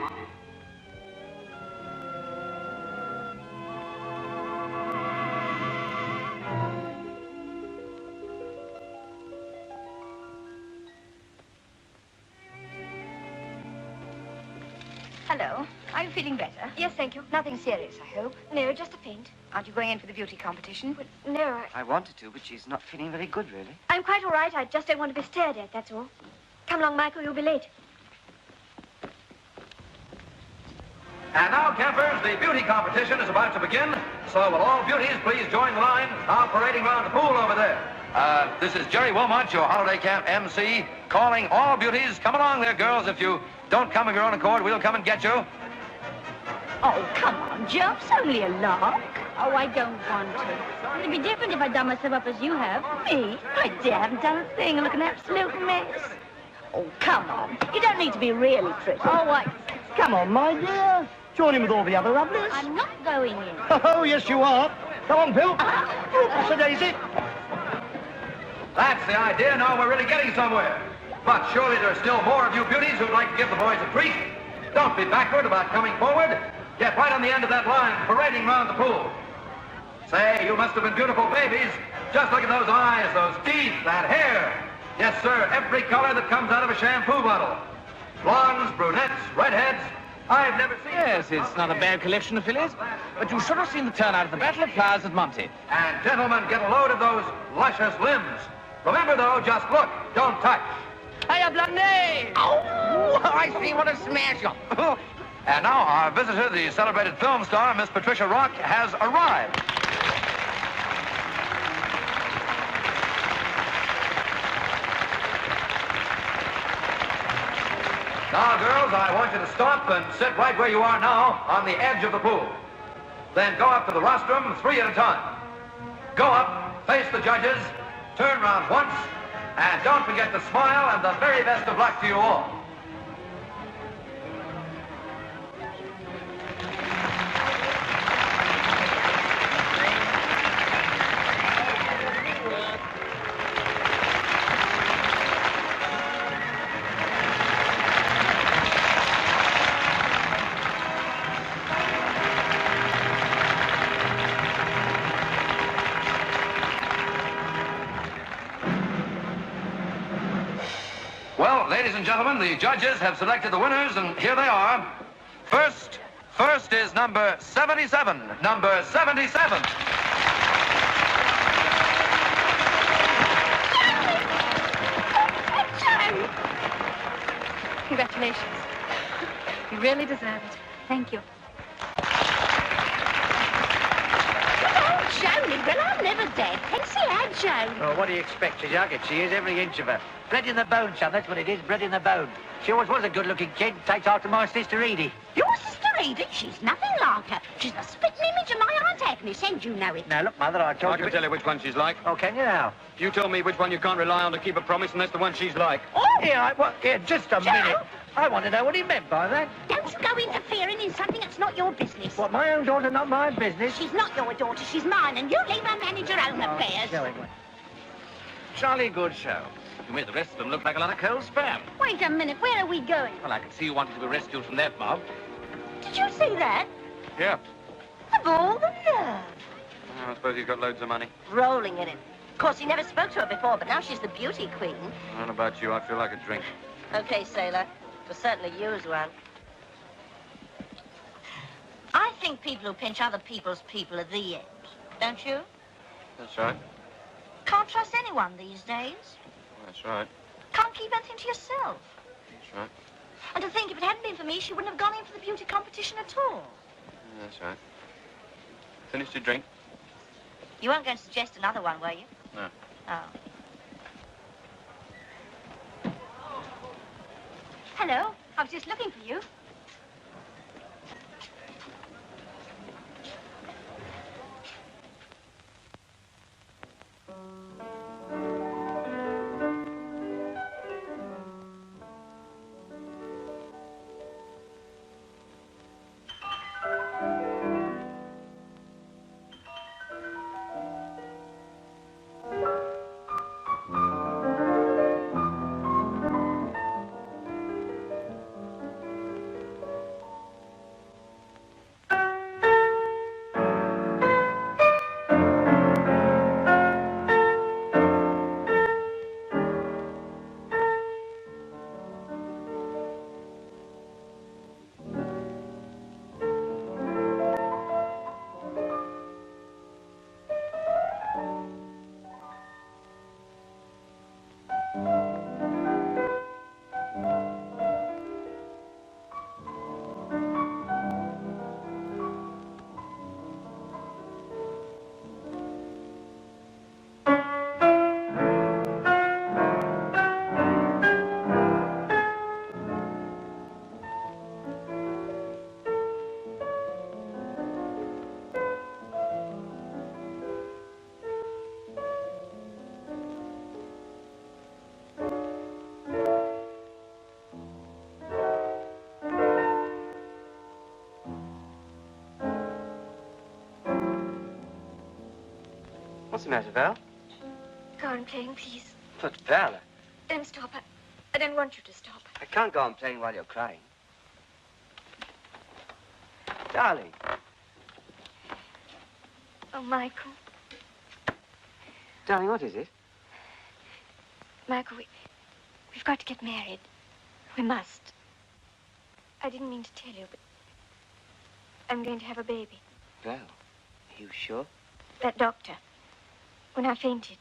Hello. Are you feeling better? Yes, thank you. Nothing serious, I hope. No, just a faint. Aren't you going in for the beauty competition? Well, no, I wanted to, but she's not feeling very good, really. I'm quite all right. I just don't want to be stared at, that's all. Come along, Michael. You'll be late. And now, campers, the beauty competition is about to begin. So will all beauties please join the line, now parading around the pool over there. This is Jerry Wilmot, your holiday camp MC, calling all beauties. Come along there, girls. If you don't come of your own accord, we'll come and get you. Oh, come on, Joe. It's only a lark. Oh, I don't want to. It'd be different if I'd done myself up as you have. Me? My dear, I haven't done a thing. I look an absolute mess. Oh, come on. You don't need to be really pretty. Oh, Come on, my dear. Join in with all the other lovelies. I'm not going in. Oh, yes, you are. Come on, Bill. Whoops, a daisy. That's the idea. Now we're really getting somewhere. But surely there are still more of you beauties who'd like to give the boys a treat. Don't be backward about coming forward. Get right on the end of that line, parading round the pool. Say, you must have been beautiful babies. Just look at those eyes, those teeth, that hair. Yes, sir, every color that comes out of a shampoo bottle. Blondes, brunettes, redheads. I've never seen... Yes, it's not a bad collection of fillies, but you should have seen the turnout at the Battle of Flowers at Monty. And gentlemen, get a load of those luscious limbs. Remember, though, just look, don't touch. Hiya, Blondie! Oh, I see what a smash up. And now our visitor, the celebrated film star, Miss Patricia Rock, has arrived. Now, girls, I want you to stop and sit right where you are now, on the edge of the pool. Then go up to the rostrum 3 at a time. Go up, face the judges, turn round once, and don't forget to smile, and the very best of luck to you all. Well, ladies and gentlemen, the judges have selected the winners, and here they are. First is number 77. Number 77. Congratulations. You really deserve it. Thank you. Oh, Joni, well, I'm never dead. Fancy had Joni. Oh, what do you expect? She's rugged. She is, every inch of her. Bred in the bone, son. That's what it is, bred in the bone. She always was a good-looking kid. Takes after my sister Edie. Your sister Edie, she's nothing like her. She's the spitting image of my Aunt Agnes, and you know it. Now, look, Mother, I told you... I can tell you which one she's like. Oh, can you now? You tell me which one you can't rely on to keep a promise, and that's the one she's like. Oh! Here, just a minute. I want to know what he meant by that. Don't you go interfering in something that's not your business. What, my own daughter, not my business? She's not your daughter, she's mine, and you leave her manage your own affairs. Jolly good show. You made the rest of them look like a lot of cold spam. Wait a minute, where are we going? Well, I can see you wanted to be rescued from that mob. Did you see that? Yeah. Of all the nerve. I suppose he's got loads of money. Rolling in it. Of course, he never spoke to her before, but now she's the beauty queen. I don't know about you, I feel like a drink. Okay, sailor. We'll certainly use one. I think people who pinch other people's people are the end. Don't you? That's right. Can't trust anyone these days. That's right. Can't keep anything to yourself. That's right. And to think if it hadn't been for me, she wouldn't have gone in for the beauty competition at all. That's right. Finished your drink? You weren't going to suggest another one, were you? No. Oh. Hello. I was just looking for you. What's the matter, Val? Go on playing, please. But, Val, Don't stop. I don't want you to stop. I can't go on playing while you're crying. Darling. Oh, Michael. Darling, what is it? Michael, we've got to get married. We must. I didn't mean to tell you, but I'm going to have a baby. Val, are you sure? That doctor, when I fainted,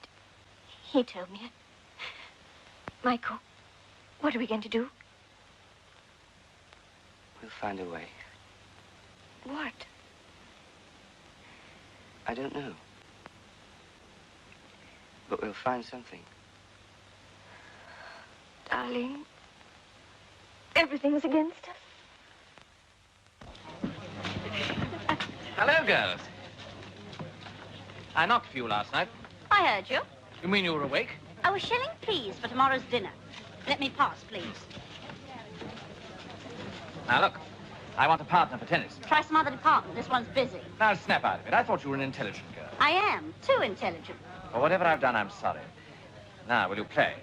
he told me. Michael, what are we going to do? We'll find a way. What? I don't know. But we'll find something. Darling, everything's against us. Hello, girls. I knocked for you last night. I heard you. You mean you were awake? I was shilling, please, for tomorrow's dinner. Let me pass, please. Now, look. I want a partner for tennis. Try some other department. This one's busy. Now, snap out of it. I thought you were an intelligent girl. I am. Too intelligent. For whatever I've done, I'm sorry. Now, will you play?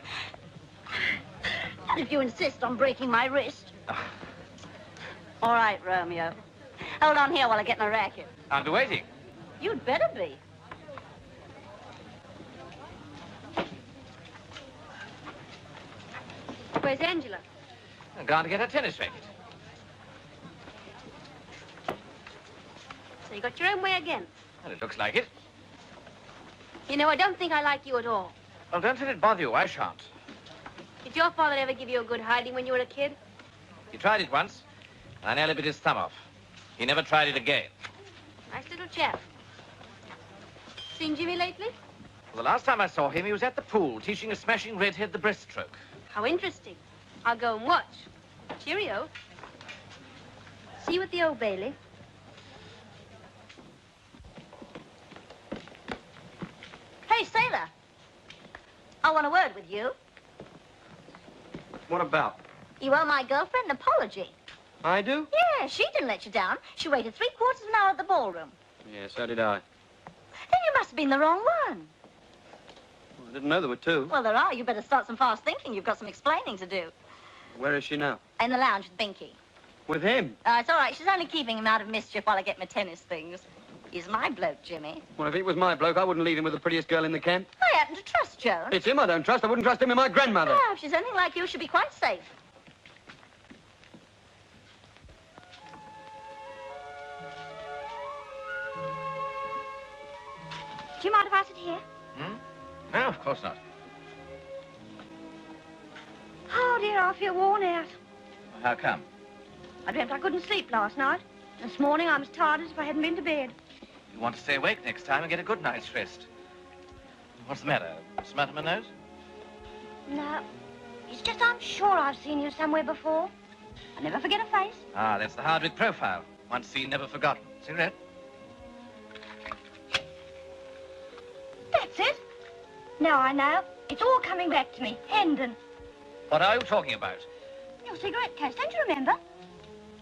Not if you insist on breaking my wrist. All right, Romeo. Hold on here while I get my racket. I'll be waiting. You'd better be. Where's Angela? I'm going to get her tennis racket. So you got your own way again. Well, it looks like it. You know, I don't think I like you at all. Well, don't let it bother you. I shan't. Did your father ever give you a good hiding when you were a kid? He tried it once, and I nearly bit his thumb off. He never tried it again. Nice little chap. Seen Jimmy lately? Well, the last time I saw him, he was at the pool, teaching a smashing redhead the breaststroke. How interesting. I'll go and watch. Cheerio. See See you at the Old Bailey. Hey, sailor. I want a word with you. What about? You owe my girlfriend an apology. I do? Yeah, she didn't let you down. She waited 3/4 of an hour at the ballroom. Yeah, so did I. Then you must have been the wrong one. Well, I didn't know there were two. Well, there are. You better start some fast thinking. You've got some explaining to do. Where is she now? In the lounge with Binky. With him? It's all right. She's only keeping him out of mischief while I get my tennis things. He's my bloke, Jimmy. Well, if he was my bloke, I wouldn't leave him with the prettiest girl in the camp. I happen to trust Joan. It's him I don't trust. I wouldn't trust him with my grandmother. If she's anything like you, she'll be quite safe. Do you mind if I sit here? No, of course not. Oh, dear, I feel worn out. How come? I dreamt I couldn't sleep last night. This morning, I'm as tired as if I hadn't been to bed. You want to stay awake next time and get a good night's rest. What's the matter? Smut in my nose? No. It's just I'm sure I've seen you somewhere before. I never forget a face. Ah, that's the Hardwick profile. Once seen, never forgotten. Cigarette? That's it. Now I know. It's all coming back to me. Hendon. What are you talking about? Your cigarette case, don't you remember?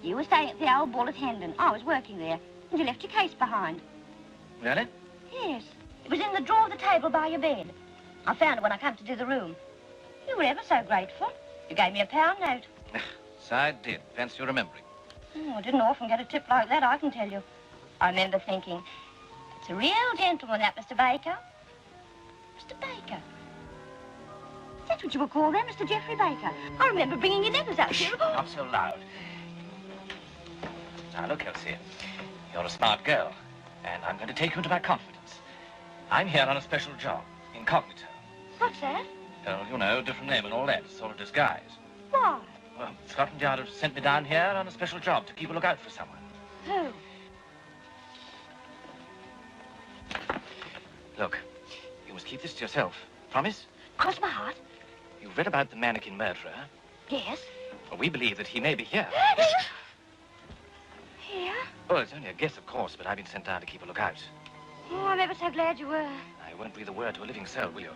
You were staying at the Old Bull at Hendon. I was working there. And you left your case behind. Really? Yes. It was in the drawer of the table by your bed. I found it when I came to do the room. You were ever so grateful. You gave me a £1 note. So I did. Fancy you remembering. Oh, I didn't often get a tip like that, I can tell you. I remember thinking, it's a real gentleman, that Mr. Baker. Mr. Baker. That's what you were called then, Mr. Geoffrey Baker. I remember bringing your letters out here. Not so loud. Now, look, Elsie. You're a smart girl, and I'm going to take you into my confidence. I'm here on a special job, incognito. What's that? Well, you know, different name and all that, sort of disguise. Why? Well, Scotland Yard have sent me down here on a special job to keep a lookout for someone. Who? Look, you must keep this to yourself. Promise? Cross my heart. You've read about the mannequin murderer. Yes. Well, we believe that he may be here. Here? Well, it's only a guess, of course, but I've been sent down to keep a lookout. Oh, I'm ever so glad you were. I won't breathe a word to a living soul, will you?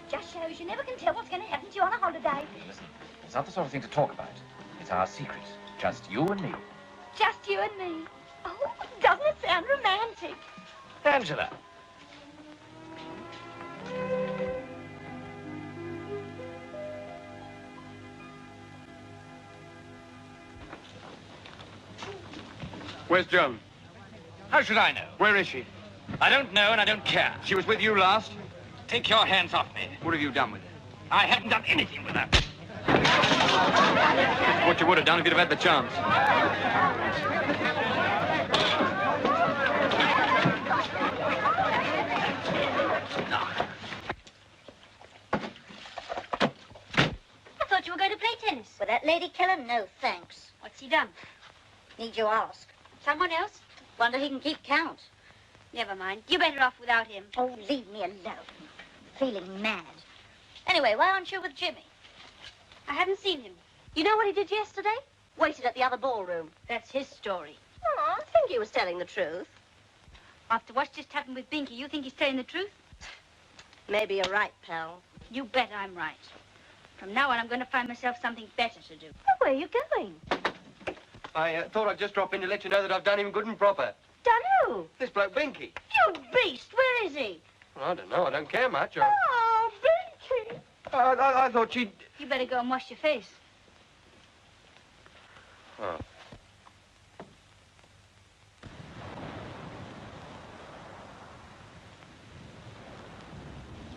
Just shows you never can tell what's going to happen to you on a holiday. Listen, it's not the sort of thing to talk about. It's our secret. Just you and me. Just you and me. Oh, doesn't it sound romantic? Angela. Where's Joan? How should I know? Where is she? I don't know and I don't care. She was with you last? Take your hands off me. What have you done with her? I haven't done anything with her. What you would have done if you'd have had the chance. I thought you were going to play tennis. With that lady killer? No, thanks. What's he done? Need you ask. Someone else? Wonder he can keep count. Never mind. You're better off without him. Oh, leave me alone. Feeling mad. Anyway, why aren't you with Jimmy? I haven't seen him. You know what he did yesterday? Waited at the other ballroom. That's his story. Oh, I think he was telling the truth. After what's just happened with Binky, you think he's telling the truth? Maybe you're right, pal. You bet I'm right. From now on, I'm going to find myself something better to do. Where are you going? I thought I'd just drop in to let you know that I've done him good and proper. Done who? This bloke Binky. You beast! Where is he? Well, I don't know. I don't care much. Oh, Binky! I thought she'd... You better go and wash your face. Oh.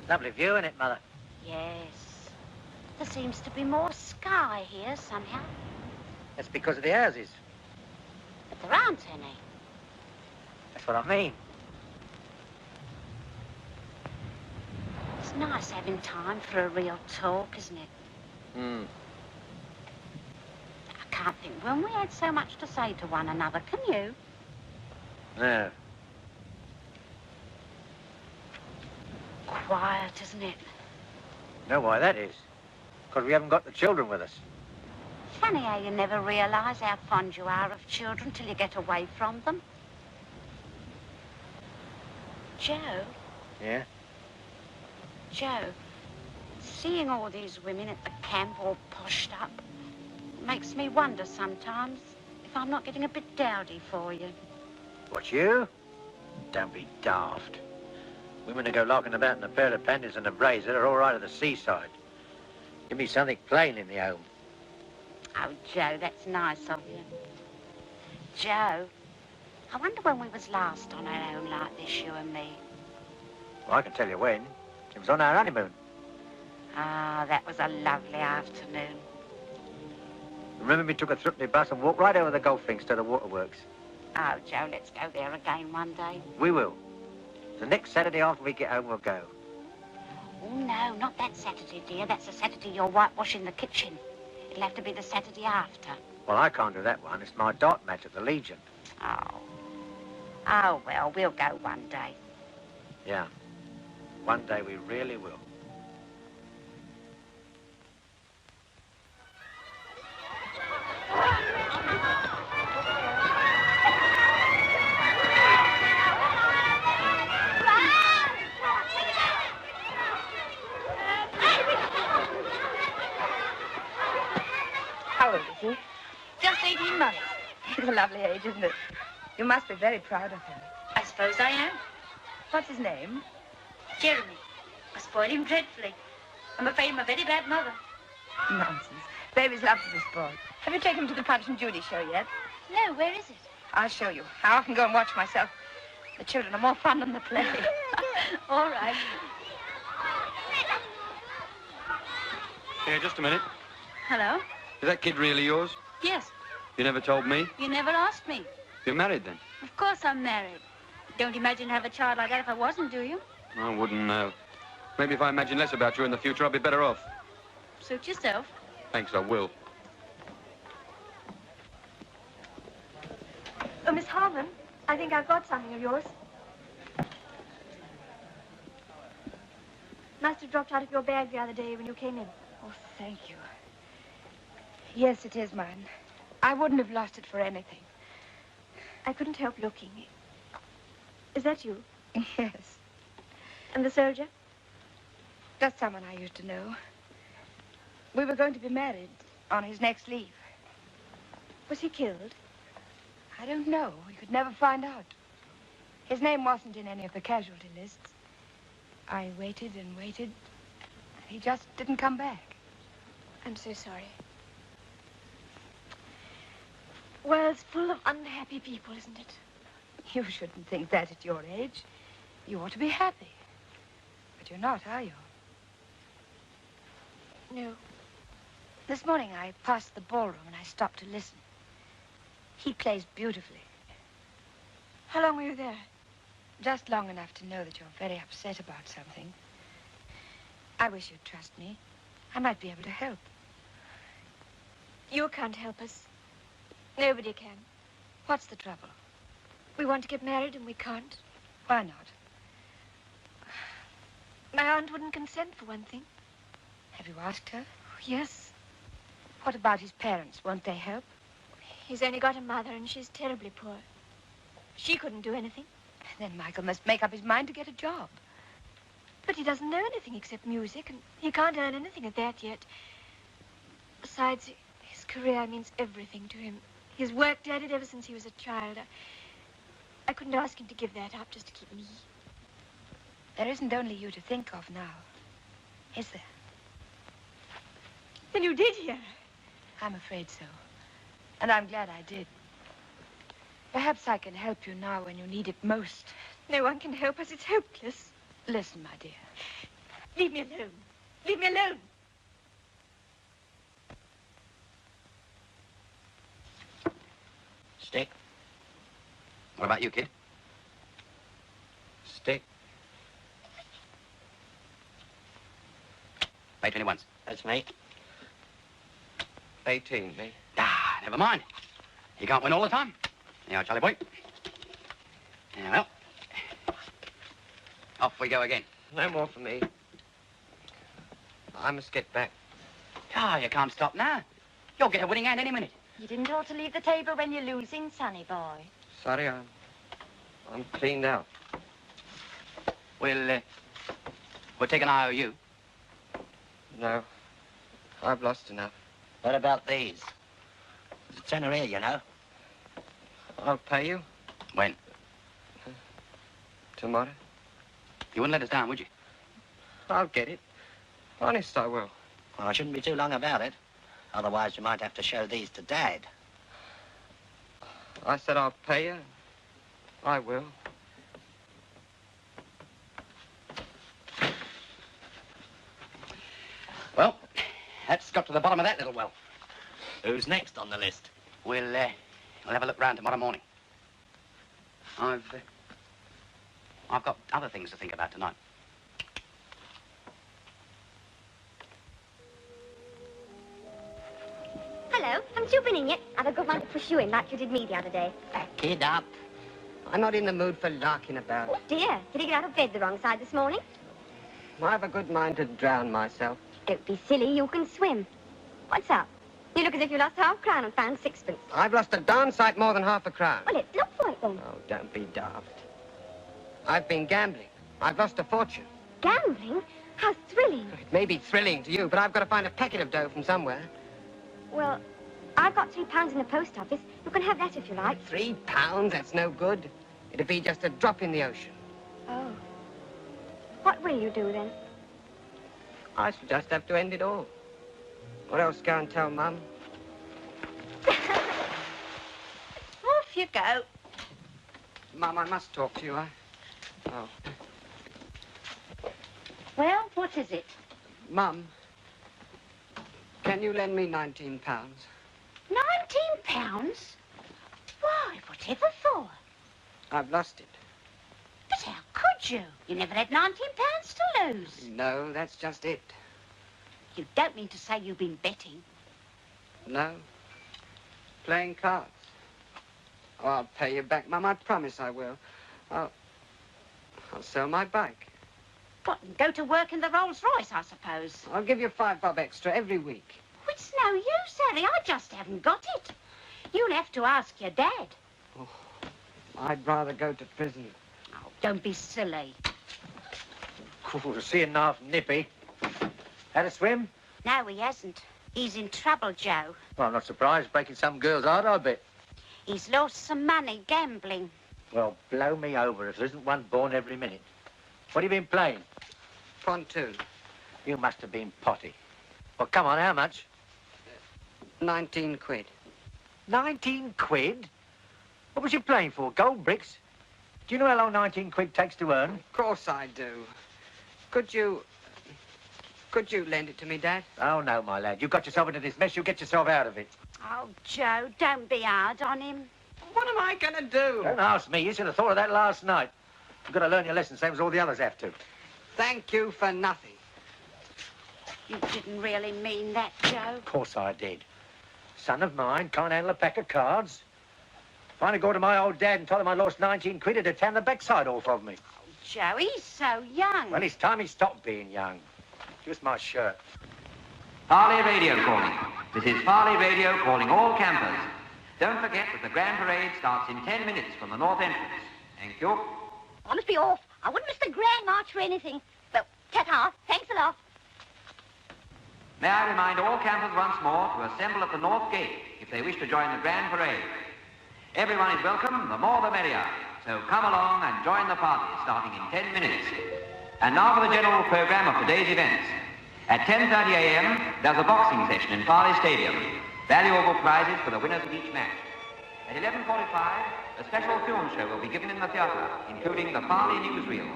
Lovely view, isn't it, Mother? Yes. There seems to be more sky here somehow. That's because of the houses. But there aren't any. That's what I mean. It's nice having time for a real talk, isn't it? Hmm. I can't think when we had so much to say to one another, can you? No. Quiet, isn't it? Know why that is? Because we haven't got the children with us. Funny how you never realise how fond you are of children till you get away from them. Joe? Yeah? Joe, seeing all these women at the camp all poshed up makes me wonder sometimes if I'm not getting a bit dowdy for you. What, you? Don't be daft. Women who go larking about in a pair of panties and a brazier are all right at the seaside. Give me something plain in the home. Oh, Joe, that's nice of you. Joe, I wonder when we was last on our own like this, you and me. Well, I can tell you when. It was on our honeymoon. Ah, that was a lovely afternoon. Remember we took a threepenny bus and walked right over the golf links to the waterworks? Oh, Joe, let's go there again one day. We will. The next Saturday after we get home, we'll go. Oh, no, not that Saturday, dear. That's the Saturday you're whitewashing the kitchen. It'll have to be the Saturday after. Well, I can't do that one. It's my dart match at the Legion. Oh. Oh, well, we'll go one day. Yeah. One day we really will. How old is he? Just 18 months. It's a lovely age, isn't it? You must be very proud of him. I suppose I am. What's his name? Jeremy. I spoil him dreadfully. I'm afraid I'm a very bad mother. Nonsense. Babies love to be spoiled. Have you taken him to the Punch and Judy show yet? No, where is it? I'll show you. I often go and watch myself. The children are more fun than the play. All right. Here, just a minute. Hello? Is that kid really yours? Yes. You never told me? You never asked me. You're married, then? Of course I'm married. Don't imagine I have a child like that if I wasn't, do you? I wouldn't know. Maybe if I imagine less about you in the future, I'll be better off. Suit yourself. Thanks, I will. Oh, Miss Harmon, I think I've got something of yours. Must have dropped out of your bag the other day when you came in. Oh, thank you. Yes, it is mine. I wouldn't have lost it for anything. I couldn't help looking. Is that you? Yes. And the soldier? That's someone I used to know. We were going to be married on his next leave. Was he killed? I don't know. We could never find out. His name wasn't in any of the casualty lists. I waited and waited. He just didn't come back. I'm so sorry. World's full of unhappy people, isn't it? You shouldn't think that at your age. You ought to be happy. But you're not, are you? No. This morning I passed the ballroom and I stopped to listen. He plays beautifully. How long were you there? Just long enough to know that you're very upset about something. I wish you'd trust me. I might be able to help. You can't help us. Nobody can. What's the trouble? We want to get married and we can't. Why not? My aunt wouldn't consent, for one thing. Have you asked her? Yes. What about his parents? Won't they help? He's only got a mother and she's terribly poor. She couldn't do anything. Then Michael must make up his mind to get a job. But he doesn't know anything except music, and he can't earn anything at that yet. Besides, his career means everything to him. He's worked at it ever since he was a child. I couldn't ask him to give that up just to keep me. There isn't only you to think of now, is there? Then you did hear. I'm afraid so. And I'm glad I did. Perhaps I can help you now when you need it most. No one can help us. It's hopeless. Listen, my dear. Leave me alone. Leave me alone. Stick. What about you, kid? Stick. Pay 21. That's me. 18, me. Ah, never mind. You can't win all the time. Now, Charlie boy. Yeah, well. Off we go again. No more for me. I must get back. Ah, you can't stop now. You'll get a winning hand any minute. You didn't ought to leave the table when you're losing, sonny boy. Sorry, I'm cleaned out. We'll take an IOU. No, I've lost enough. What about these? There's a tenner here, you know. I'll pay you. When? Tomorrow. You wouldn't let us down, would you? I'll get it. Honest, I will. Well, I shouldn't be too long about it. Otherwise, you might have to show these to Dad. I said I'll pay you. I will. Well, that's got to the bottom of that little well. Who's next on the list? We'll have a look round tomorrow morning. I've got other things to think about tonight. Hello, haven't you been in yet? I've a good one to push you in like you did me the other day. Kid up. I'm not in the mood for larking about. Oh, dear. Did you get out of bed the wrong side this morning? I have a good mind to drown myself. Don't be silly. You can swim. What's up? You look as if you lost half-crown and found sixpence. I've lost a darn sight more than half a crown. Well, let's look for it then. Oh, don't be daft. I've been gambling. I've lost a fortune. Gambling? How thrilling. It may be thrilling to you, but I've got to find a packet of dough from somewhere. Well, I've got £3 in the post office. You can have that if you like. £3? That's no good. It'd be just a drop in the ocean. Oh. What will you do then? I shall just have to end it all. What else go and tell Mum? Off you go. Mum, I must talk to you. Oh. Well, what is it? Mum, can you lend me £19? £19? Why, whatever for? I've lost it. But how could you? You never had £19 to lose. No, that's just it. You don't mean to say you've been betting? No. Playing cards. Oh, I'll pay you back, Mum. I promise I will. I'll sell my bike. What, and go to work in the Rolls-Royce, I suppose? I'll give you £5 extra every week. It's no use, Harry. I just haven't got it. You'll have to ask your dad. Oh, I'd rather go to prison. Oh, don't be silly. Cool, seeing half nippy. Had a swim? No, he hasn't. He's in trouble, Joe. Well, I'm not surprised. Breaking some girl's heart, I bet. He's lost some money gambling. Well, blow me over if there isn't one born every minute. What have you been playing? Pontoon. You must have been potty. Well, come on, how much? 19 quid. 19 quid? What was you playing for, gold bricks? Do you know how long 19 quid takes to earn? Of course I do. Could you lend it to me, Dad? Oh, no, my lad. You got yourself into this mess, you get yourself out of it. Oh, Joe, don't be hard on him. What am I going to do? Don't ask me. You should have thought of that last night. You've got to learn your lesson, same as all the others have to. Thank you for nothing. You didn't really mean that, Joe. Of course I did. Son of mine can't handle a pack of cards. If I'd go to my old dad and told him I lost 19 quid, he'd have tanned the backside off of me. Oh, Joe, he's so young. Well, it's time he stopped being young. Just my shirt. Farley Radio calling. This is Farley Radio calling all campers. Don't forget that the Grand Parade starts in 10 minutes from the north entrance. Thank you. I must be off. I wouldn't miss the Grand March for anything. Well, ta-ta. Thanks a lot. May I remind all campers once more to assemble at the North Gate if they wish to join the Grand Parade. Everyone is welcome, the more the merrier. So come along and join the party starting in 10 minutes. And now for the general program of today's events. At 10:30 a.m., there's a boxing session in Farley Stadium. Valuable prizes for the winners of each match. At 11:45, a special film show will be given in the theatre, including the Farley newsreel.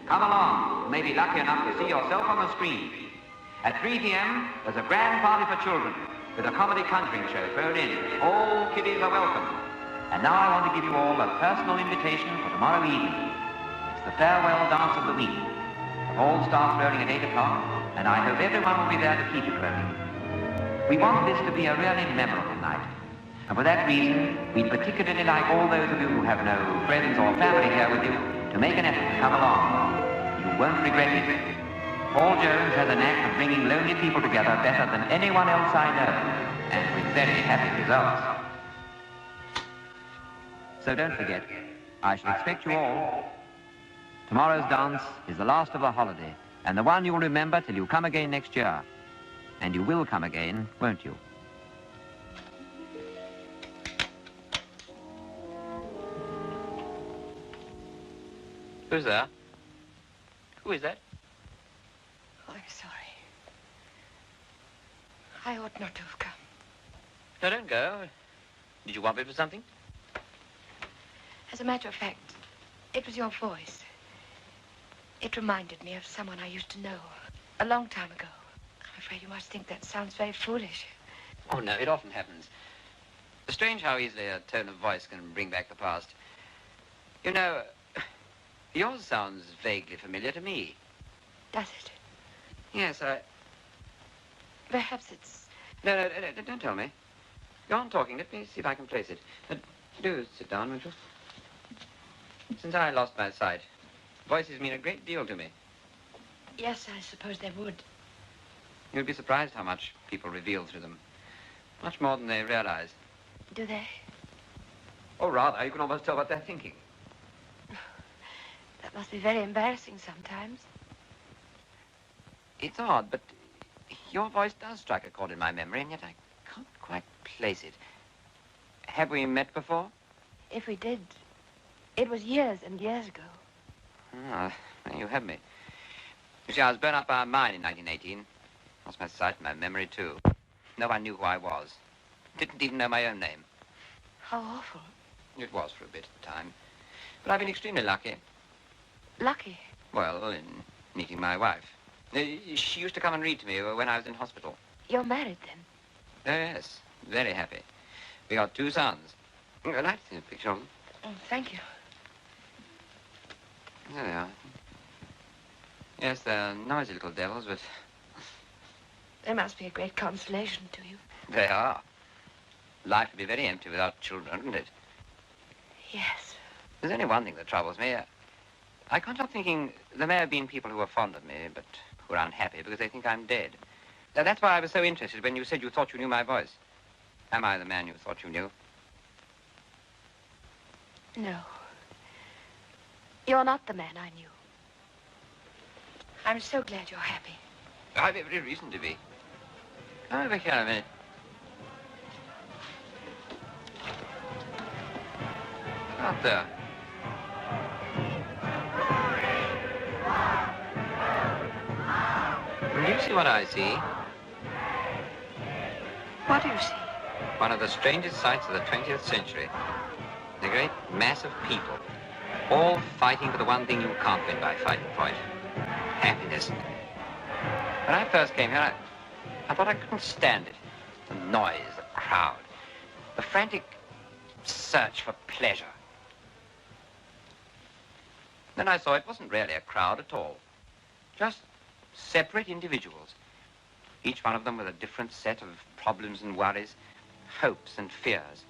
Come along, you may be lucky enough to see yourself on the screen. At 3 p.m., there's a grand party for children, with a comedy conjuring show thrown in. All kiddies are welcome. And now I want to give you all a personal invitation for tomorrow evening. It's the farewell dance of the week. The ball starts rolling at 8 o'clock, and I hope everyone will be there to keep it rolling. We want this to be a really memorable night. And for that reason, we'd particularly like all those of you who have no friends or family here with you to make an effort to come along. You won't regret it. Paul Jones has a knack of bringing lonely people together better than anyone else I know. and with very happy results. So don't forget, I shall expect you all. Tomorrow's dance is the last of the holiday, and the one you'll remember till you come again next year. And you will come again, won't you? Who's there? Who is that? Oh, I'm sorry. I ought not to have come. No, don't go. Did you want me for something? As a matter of fact, it was your voice. It reminded me of someone I used to know a long time ago. I'm afraid you must think that sounds very foolish. Oh, no, it often happens. It's strange how easily a tone of voice can bring back the past. You know, yours sounds vaguely familiar to me. Does it? Yes, Perhaps it's... No, don't tell me. Go on talking. Let me see if I can place it. Do sit down, won't you? Since I lost my sight, voices mean a great deal to me. Yes, I suppose they would. You'd be surprised how much people reveal through them. Much more than they realize. Do they? Or rather, you can almost tell what they're thinking. That must be very embarrassing sometimes. It's odd, but your voice does strike a chord in my memory, and yet I can't quite place it. Have we met before? If we did, it was years and years ago. Ah, you have me. You see, I was burned up by a mine in 1918. Lost my sight and my memory, too. No one knew who I was. Didn't even know my own name. How awful. It was for a bit of time. But I've been extremely lucky. Lucky? Well, in meeting my wife. She used to come and read to me when I was in hospital. You're married, then? Oh, yes. Very happy. We got 2 sons. I'd like to see a picture of them. Oh, thank you. There they are. Yes, they're noisy little devils, but... They must be a great consolation to you. They are. Life would be very empty without children, wouldn't it? Yes. There's only one thing that troubles me. I can't help thinking there may have been people who are fond of me, but who are unhappy because they think I'm dead. That's why I was so interested when you said you thought you knew my voice. Am I the man you thought you knew? No. You're not the man I knew. I'm so glad you're happy. I've every reason to be. Come over here a minute. Out there. Do you see what I see? What do you see? One of the strangest sights of the 20th century. The great mass of people, all fighting for the one thing you can't win by fighting for it. Happiness. When I first came here, I thought I couldn't stand it. The noise, the crowd, the frantic search for pleasure. Then I saw it wasn't really a crowd at all. Just separate individuals. Each one of them with a different set of problems and worries, hopes and fears.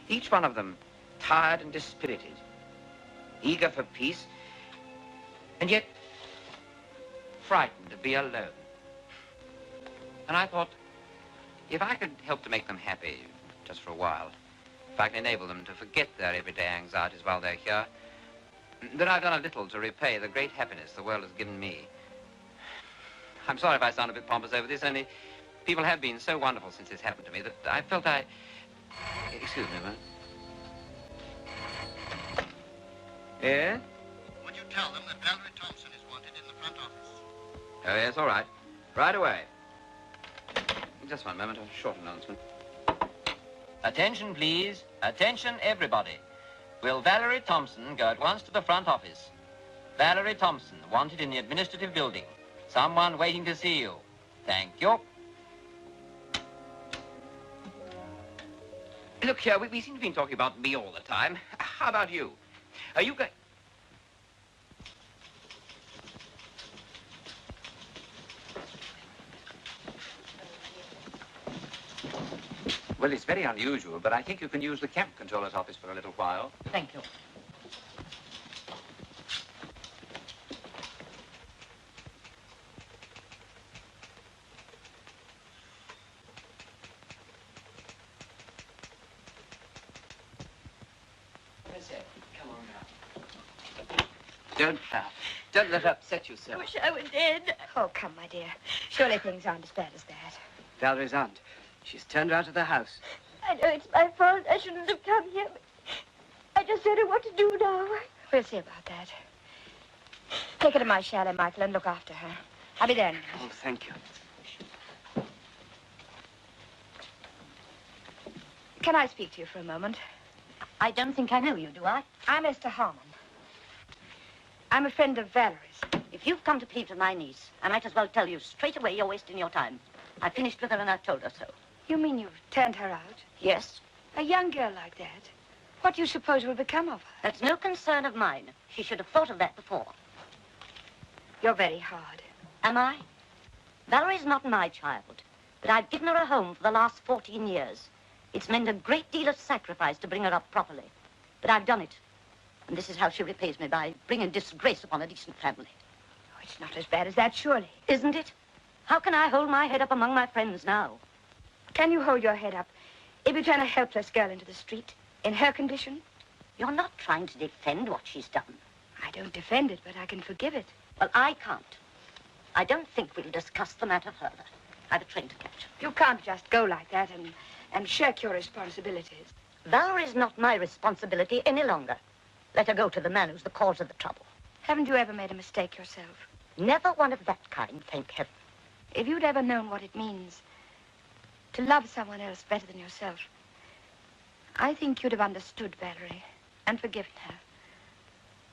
Each one of them tired and dispirited, eager for peace, and yet frightened to be alone. And I thought, if I could help to make them happy, just for a while, if I can enable them to forget their everyday anxieties while they're here, then I've done a little to repay the great happiness the world has given me. I'm sorry if I sound a bit pompous over this, only people have been so wonderful since this happened to me that I felt I... Excuse me a minute. Yeah? Would you tell them that Valerie Thompson is wanted in the front office? Oh, yes, all right. Right away. Just one moment, a short announcement. Attention, please. Attention, everybody. Will Valerie Thompson go at once to the front office? Valerie Thompson, wanted in the administrative building. Someone waiting to see you. Thank you. Look here, we seem to be talking about me all the time. How about you? Are you going... Well, it's very unusual, but I think you can use the camp controller's office for a little while. Thank you. Don't let her upset you, sir. I wish I were dead. Oh, come, my dear. Surely things aren't as bad as that. Valerie's aunt. She's turned her out of the house. I know it's my fault. I shouldn't have come here. But I just don't know what to do now. We'll see about that. Take her to my chalet, Michael, and look after her. I'll be there. Oh, thank you. Can I speak to you for a moment? I don't think I know you, do I? I'm Esther Harmon. I'm a friend of Valerie's. If you've come to plead for my niece, I might as well tell you straight away you're wasting your time. I finished with her and I told her so. You mean you've turned her out? Yes. A young girl like that? What do you suppose will become of her? That's no concern of mine. She should have thought of that before. You're very hard. Am I? Valerie's not my child, but I've given her a home for the last 14 years. It's meant a great deal of sacrifice to bring her up properly. But I've done it. And this is how she repays me, by bringing disgrace upon a decent family. Oh, it's not as bad as that, surely. Isn't it? How can I hold my head up among my friends now? Can you hold your head up if you turn a helpless girl into the street in her condition? You're not trying to defend what she's done. I don't defend it, but I can forgive it. Well, I can't. I don't think we'll discuss the matter further. I've a train to catch. You can't just go like that and shirk your responsibilities. Valerie's not my responsibility any longer. Let her go to the man who's the cause of the trouble. Haven't you ever made a mistake yourself? Never one of that kind, thank heaven. If you'd ever known what it means to love someone else better than yourself, I think you'd have understood Valerie and forgiven her.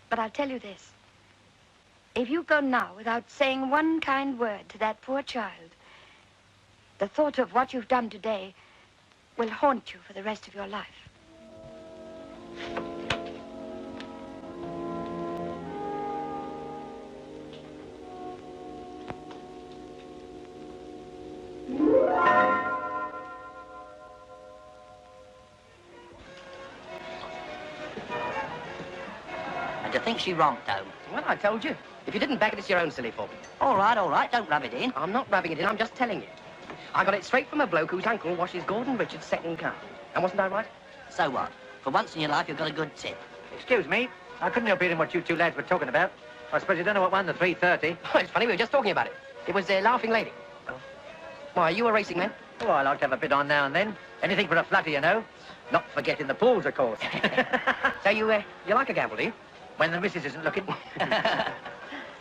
But I'll tell you this. If you go now without saying one kind word to that poor child, the thought of what you've done today will haunt you for the rest of your life. And to think she romped home. Well, I told you. If you didn't back it, it's your own silly fault. All right, don't rub it in. I'm not rubbing it in, I'm just telling you. I got it straight from a bloke whose uncle washes Gordon Richards' second car. And wasn't I right? So what? For once in your life, you've got a good tip. Excuse me. I couldn't help hearing what you two lads were talking about. I suppose you don't know what won the 3:30. Oh, it's funny, we were just talking about it. It was a laughing lady. Oh. Why, are you a racing man? Oh, I like to have a bit on now and then. Anything for a flutter, you know. Not forgetting the pools, of course. So you like a gamble, do you? When the missus isn't looking.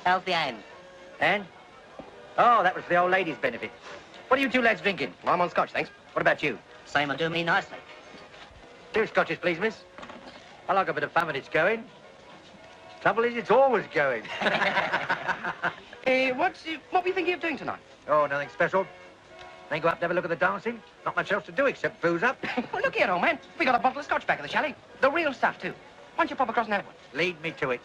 How's the hand? And? Oh, that was for the old lady's benefit. What are you two lads drinking? Well, I'm on scotch, thanks. What about you? Same will do me nicely. 2 scotches, please, miss. I like a bit of fun when it's going. Trouble is, it's always going. What were you thinking of doing tonight? Oh, nothing special. Then go up and have a look at the dancing. Not much else to do except booze up. Well, look here, old man. We got a bottle of scotch back at the chalet. The real stuff, too. Why don't you pop across and have one? Lead me to it.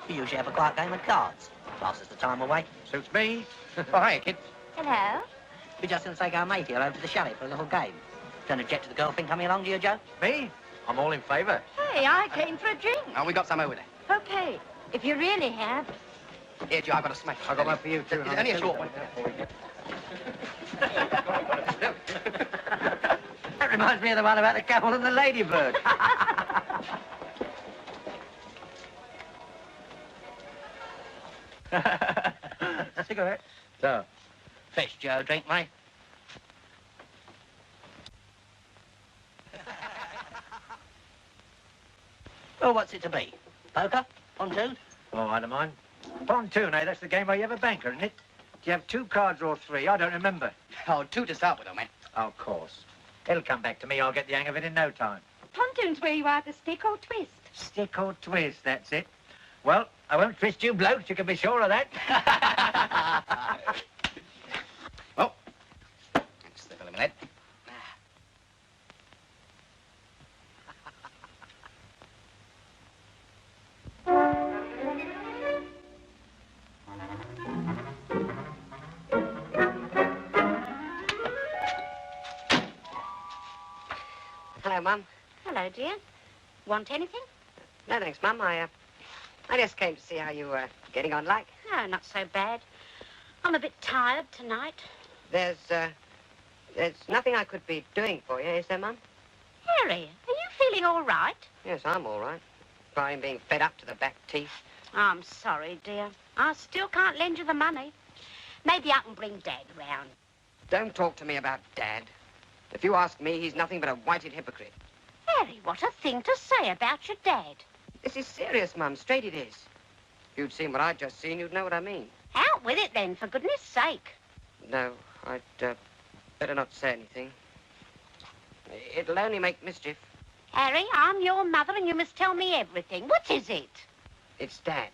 We usually have a quiet game of cards. Passes the time away. Suits me. Oh, hiya, kid. Hello. We're just going to take our mate here over to the chalet for a little game. Don't object to the girl thing coming along, do you, Joe? Me? I'm all in favour. Hey, I came for a drink. Oh, we got some over there. Okay, if you really have. Here, Joe, I've got a smash. I've got one for you, too. It's only a short one. That reminds me of the one about the camel and the ladybird. Cigarette. So. Fetch, Joe, drink, mate. Well, what's it to be? Poker? Pontoon? Oh, I don't mind. Pontoon, eh? That's the game where you have a banker, isn't it? Do you have 2 cards or 3? I don't remember. Oh, 2 to start with, old man. Of course. It'll come back to me. I'll get the hang of it in no time. Pontoon's where you either stick or twist. Stick or twist, that's it. Well, I won't twist you blokes, you can be sure of that. Oh. Slip a minute. Hello, Mum. Hello, dear. Want anything? No, thanks, Mum. I just came to see how you were getting on like. No, not so bad. I'm a bit tired tonight. There's nothing I could be doing for you, is there, Mum? Harry, are you feeling all right? Yes, I'm all right. Crying, being fed up to the back teeth. I'm sorry, dear. I still can't lend you the money. Maybe I can bring Dad round. Don't talk to me about Dad. If you ask me, he's nothing but a whited hypocrite. Harry, what a thing to say about your dad. This is serious, Mum. Straight it is. If you'd seen what I'd just seen, you'd know what I mean. Out with it, then, for goodness sake. No, I'd better not say anything. It'll only make mischief. Harry, I'm your mother, and you must tell me everything. What is it? It's Dad.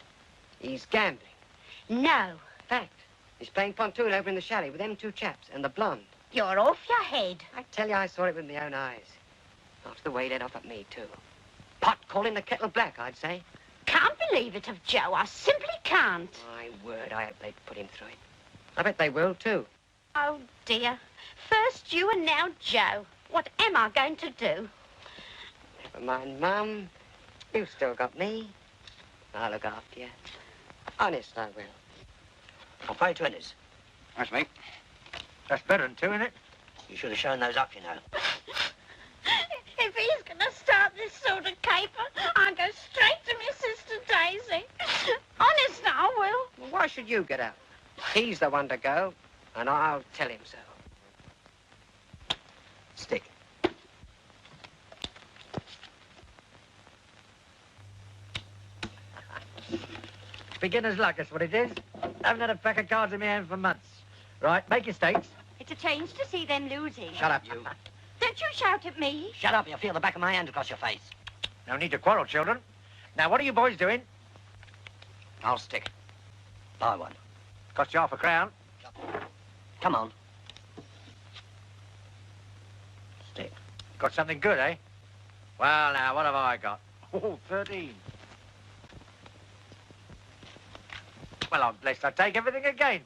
He's gambling. No. Fact. He's playing pontoon over in the chalet with them two chaps and the blonde. You're off your head. I tell you, I saw it with my own eyes. After the way they'd up at me, too. Pot calling the kettle black, I'd say. Can't believe it of Joe. I simply can't. My word, I hope they'd put him through it. I bet they will, too. Oh, dear. First you and now Joe. What am I going to do? Never mind, Mum. You've still got me. I'll look after you. Honest, I will. I'll pay 20s. Thanks, mate. That's better than 2, isn't it? You should have shown those up, you know. If he's going to start this sort of caper, I'll go straight to my sister Daisy. Honest, I will. Well, why should you get out? He's the one to go, and I'll tell him so. Stick. Beginner's luck, that's what it is. Haven't had a pack of cards in my hand for months. Right, make your stakes. It's a change to see them losing. Shut up, you. Don't you shout at me. Shut up, you'll feel the back of my hand across your face. No need to quarrel, children. Now, what are you boys doing? I'll stick. Buy one. Cost you £1/crown. Come on. Stick. Got something good, eh? Well, now, what have I got? Oh, 13. Well, I'm blessed I take everything again.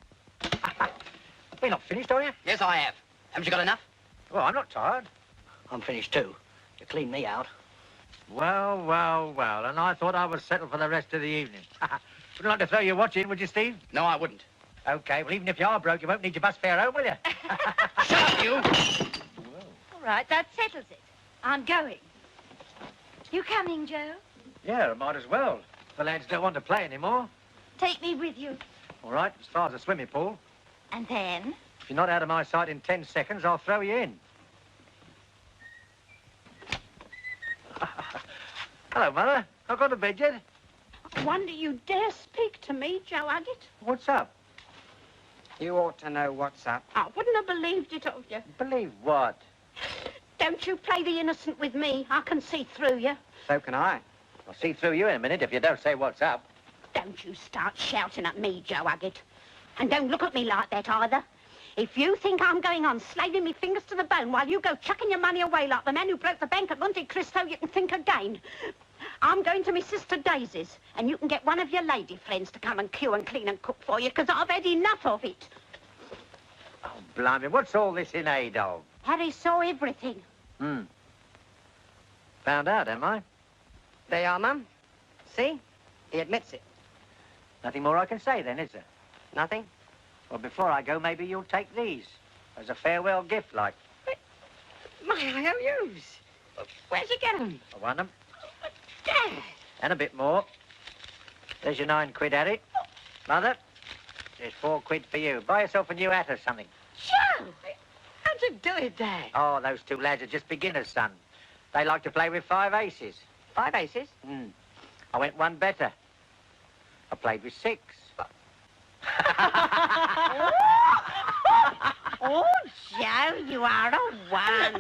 You're not finished, are you? Yes, I have. Haven't you got enough? Well, I'm not tired. I'm finished too. You cleaned me out. Well, well, well, and I thought I was settled for the rest of the evening. Wouldn't you like to throw your watch in, would you, Steve? No, I wouldn't. OK, well, even if you are broke, you won't need your bus fare home, will you? Shut up, you! All right, that settles it. I'm going. You coming, Joe? Yeah, I might as well. The lads don't want to play anymore. Take me with you. All right, as far as the swimming pool. And then? If you're not out of my sight in 10 seconds, I'll throw you in. Hello, Mother. Not gone to bed yet? I wonder you dare speak to me, Joe Uggett. What's up? You ought to know what's up. I wouldn't have believed it of you. Believe what? Don't you play the innocent with me. I can see through you. So can I. I'll see through you in a minute if you don't say what's up. Don't you start shouting at me, Joe Uggett. And don't look at me like that either. If you think I'm going on slaving me fingers to the bone while you go chucking your money away like the man who broke the bank at Monte Cristo, you can think again. I'm going to my sister Daisy's, and you can get one of your lady friends to come and queue and clean and cook for you, because I've had enough of it. Oh, blimey, what's all this in aid of? Harry saw everything. Found out, am I? There you are, Mum. See? He admits it. Nothing more I can say then, is there? Nothing? Well, before I go, maybe you'll take these as a farewell gift, like. My IOUs. Where'd you get them? I want them. Dad! And a bit more. There's your £9, Harry. Mother, there's £4 for you. Buy yourself a new hat or something. Joe! How'd you do it, Dad? Oh, those two lads are just beginners, son. They like to play with 5 aces. 5 aces? I went one better. I played with 6. Oh, Joe, you are a one.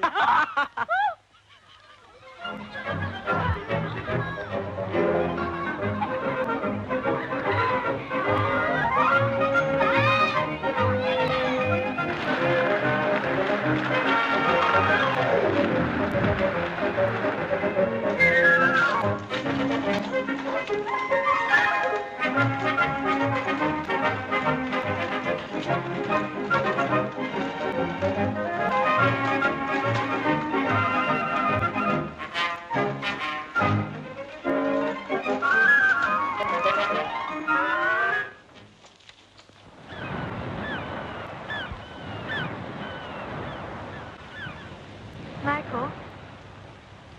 Michael,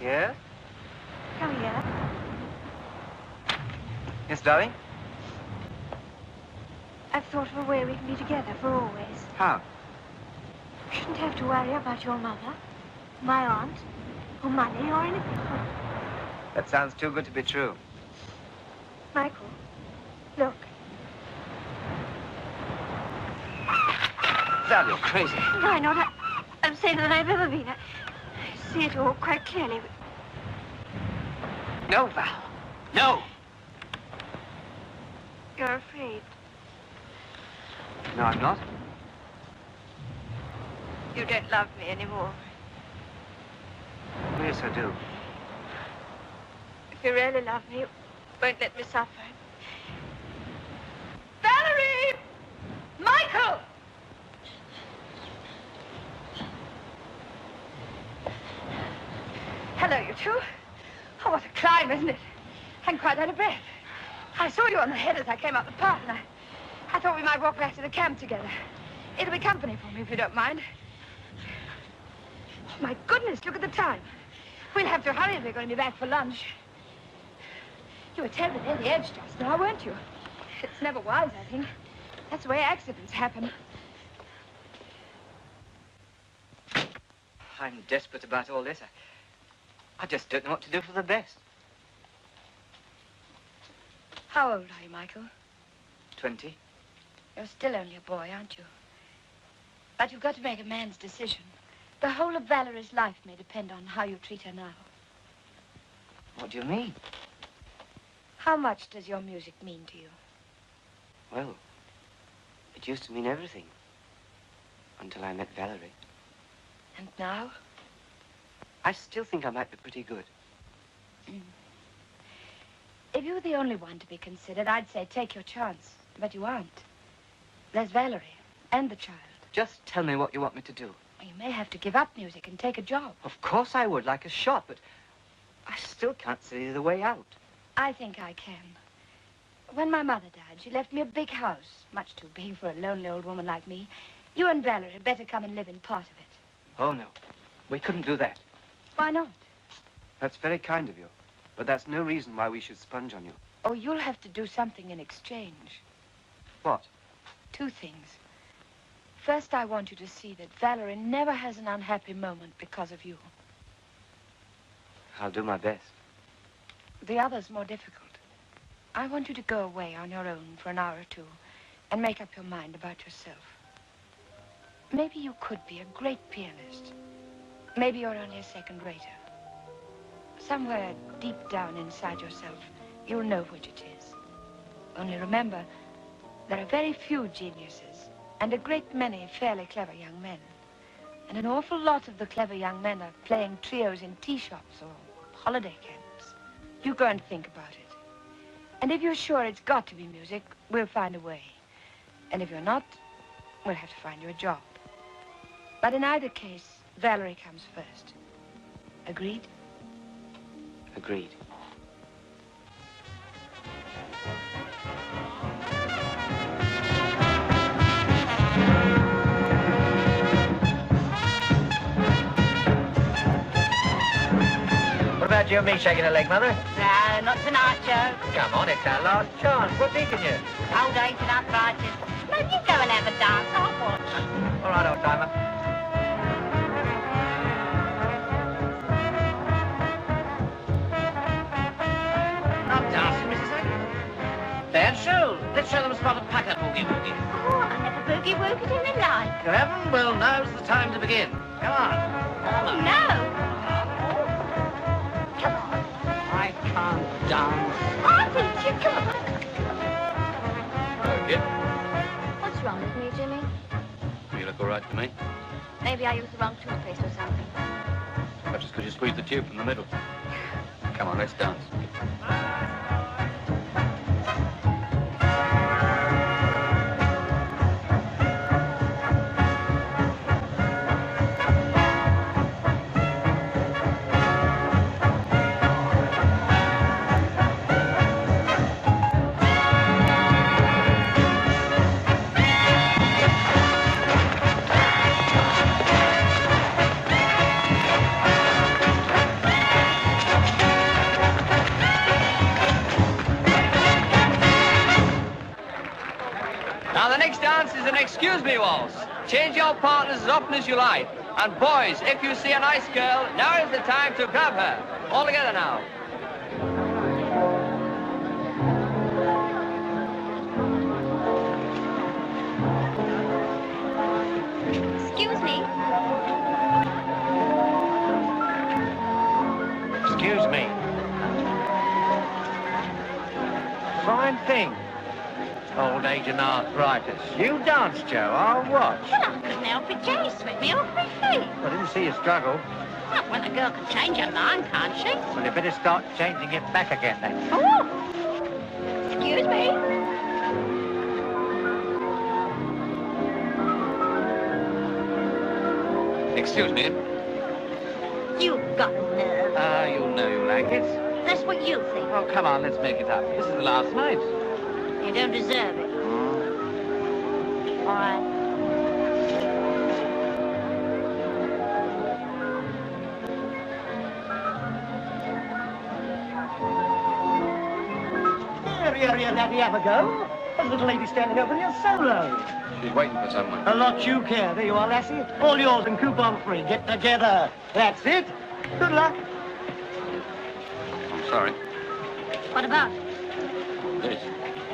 Yes? come here. Yes, darling? I've thought of a way we can be together for always. How? You shouldn't have to worry about your mother, my aunt, or money, or anything. That sounds too good to be true. Michael, look. Val, you're crazy. Why not? I'm safer than I've ever been. I see it all quite clearly. No, Val. No. You're afraid. No, I'm not. You don't love me anymore. Yes, I do. If you really love me, you won't let me suffer. Valerie! Michael! Hello, you two. Oh, what a climb, isn't it? I'm quite out of breath. I saw you on the head as I came up the path, and I thought we might walk back to the camp together. It'll be company for me, if you don't mind. Oh, my goodness, look at the time. We'll have to hurry if we're going to be back for lunch. You were terribly near the edge just now, weren't you? It's never wise, I think. That's the way accidents happen. I'm desperate about all this. I just don't know what to do for the best. How old are you, Michael? 20. You're still only a boy, aren't you? But you've got to make a man's decision. The whole of Valerie's life may depend on how you treat her now. What do you mean? How much does your music mean to you? Well, it used to mean everything. Until I met Valerie. And now? I still think I might be pretty good. If you were the only one to be considered, I'd say take your chance. But you aren't. There's Valerie and the child. Just tell me what you want me to do. You may have to give up music and take a job. Of course I would, like a shot, but I still can't see the way out. I think I can. When my mother died, she left me a big house, much too big for a lonely old woman like me. You and Valerie had better come and live in part of it. Oh, no. We couldn't do that. Why not? That's very kind of you. But that's no reason why we should sponge on you. Oh, you'll have to do something in exchange. What? 2 things. First, I want you to see that Valerie never has an unhappy moment because of you. I'll do my best. The other's more difficult. I want you to go away on your own for an hour or 2 and make up your mind about yourself. Maybe you could be a great pianist. Maybe you're only a second-rater. Somewhere deep down inside yourself, you'll know which it is. Only remember, there are very few geniuses and a great many fairly clever young men. And an awful lot of the clever young men are playing trios in tea shops or holiday camps. You go and think about it. And if you're sure it's got to be music, we'll find a way. And if you're not, we'll have to find you a job. But in either case, Valerie comes first. Agreed? Agreed. What about you and me shaking a leg, Mother? No, not tonight, Joe. Come on, it's our last chance. What's eating you? Old age and arthritis. No, you go and have a dance. I'll watch. All right, old timer. Not dancing, Mrs. Hagen. Bad show. Let's show them a spot of packer boogie-woogie. Oh, I never boogie-woogied in my life. You haven't? Well, now's the time to begin. Come on. Oh, no. I can't dance. I'll teach you. Come on. Hello, kid. What's wrong with me, Jimmy? You look all right to me. Maybe I used the wrong toothpaste or something. Perhaps it's because you squeezed the tube from the middle. Come on, let's dance. Excuse me, Waltz. Change your partners as often as you like. And boys, if you see a nice girl, now is the time to grab her. All together now. Excuse me. Excuse me. Fine thing. Old age and arthritis. You dance, Joe. I'll watch. Well, I couldn't help it. Jenny swept me off my feet. I didn't see you struggle. Well, when a girl can change her mind, can't she? Well, you better start changing it back again, then. Oh! Excuse me. Excuse me. You've got nerve. Ah, you know you like it. That's what you think. Oh, come on, let's make it up. This is the last night. You don't deserve it. All right. Here, laddie, have a go. There's a little lady standing over your solo. She's waiting for someone. A lot you care. There you are, lassie. All yours and coupon free. Get together. That's it. Good luck. I'm sorry. What about? This.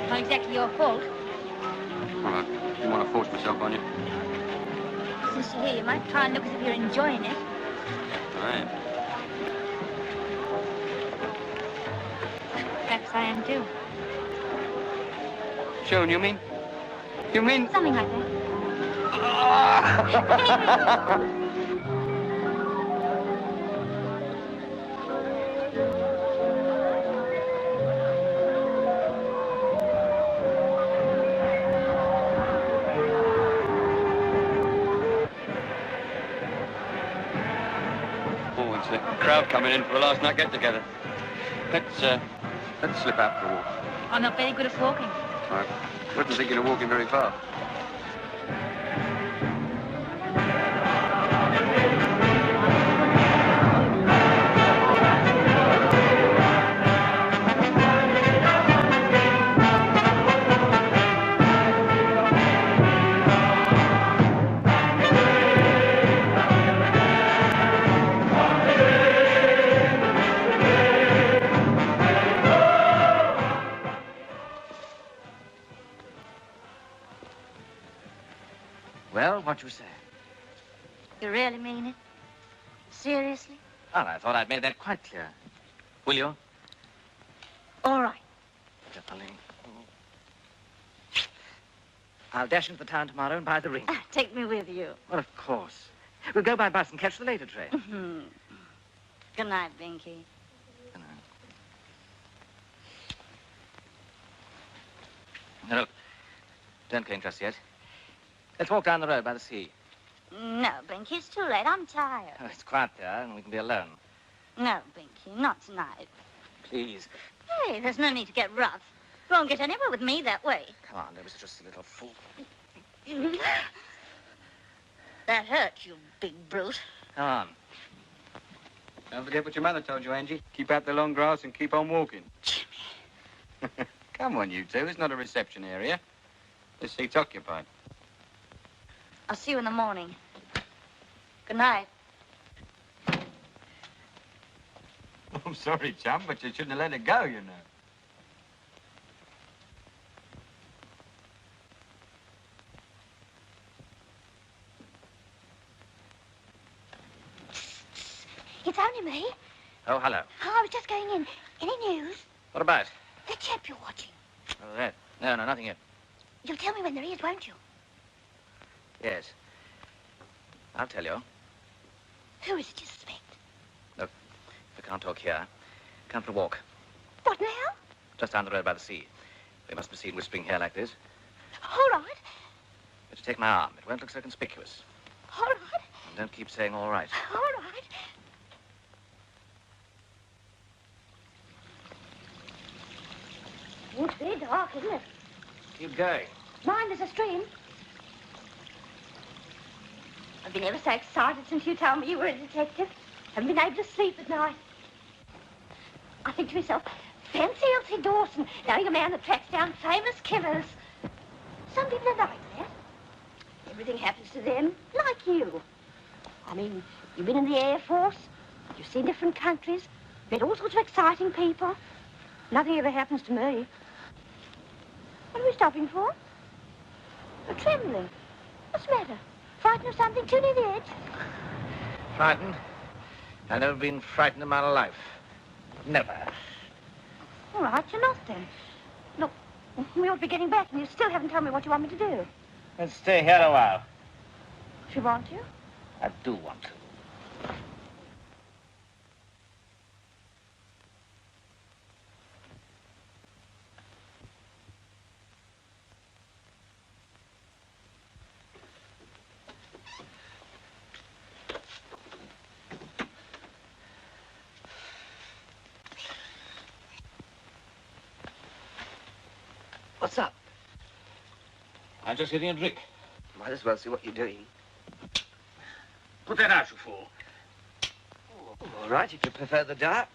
Not exactly your fault. All right. Didn't want to force myself on you. Since you're here, you might try and look as if you're enjoying it. I am. Perhaps I am too. Joan, you mean? You mean? Something like that. Oh, it's a crowd coming in for a last night get-together. Let's slip out for a walk. I'm not very good at walking. I wouldn't think you're walking very far. Well, what you say? You really mean it? Seriously? Well, I thought I'd made that quite clear. Will you? All right. Darling. I'll dash into the town tomorrow and buy the ring. Take me with you. Well, of course. We'll go by bus and catch the later train. Mm-hmm. Good night, Binky. No, don't go in just yet. Let's walk down the road by the sea. No, Binky, it's too late. I'm tired. Oh, it's quiet there, and we can be alone. No, Binky, not tonight. Please. Hey, there's no need to get rough. You won't get anywhere with me that way. Come on, there was just a little fool. That hurt, you big brute. Come on. Don't forget what your mother told you, Angie. Keep out the long grass and keep on walking. Jimmy. Come on, you two. It's not a reception area. This seat's occupied. I'll see you in the morning. Good night. I'm sorry, chum, but you shouldn't have let it go, you know. It's only me. Oh, hello. Oh, I was just going in. Any news? What about? The chap you're watching. Oh, that. No, nothing yet. You'll tell me when there is, won't you? Yes. I'll tell you. Who is it you suspect? Look, we can't talk here. Come for a walk. What now? Just down the road by the sea. We must be seen whispering here like this. All right. But you take my arm. It won't look so conspicuous. All right. And don't keep saying all right. All right. It's very dark, isn't it? Keep going. Mind, there's a stream. I've been ever so excited since you told me you were a detective. Haven't been able to sleep at night. I think to myself, fancy Elsie Dawson knowing a man that tracks down famous killers. Some people are like that. everything happens to them, like you. I mean, you've been in the Air Force, you've seen different countries, met all sorts of exciting people. Nothing ever happens to me. What are we stopping for? You're trembling. What's the matter? Frightened of something too near the edge? Frightened? I've never been frightened in my life. Never. All right, you're not then. Look, we ought to be getting back, and you still haven't told me what you want me to do. Let's stay here a while. If you want to. I do want to. What's up? I'm just getting a drink. Might as well see what you're doing. Put that out, you fool. All right, if you prefer the dark.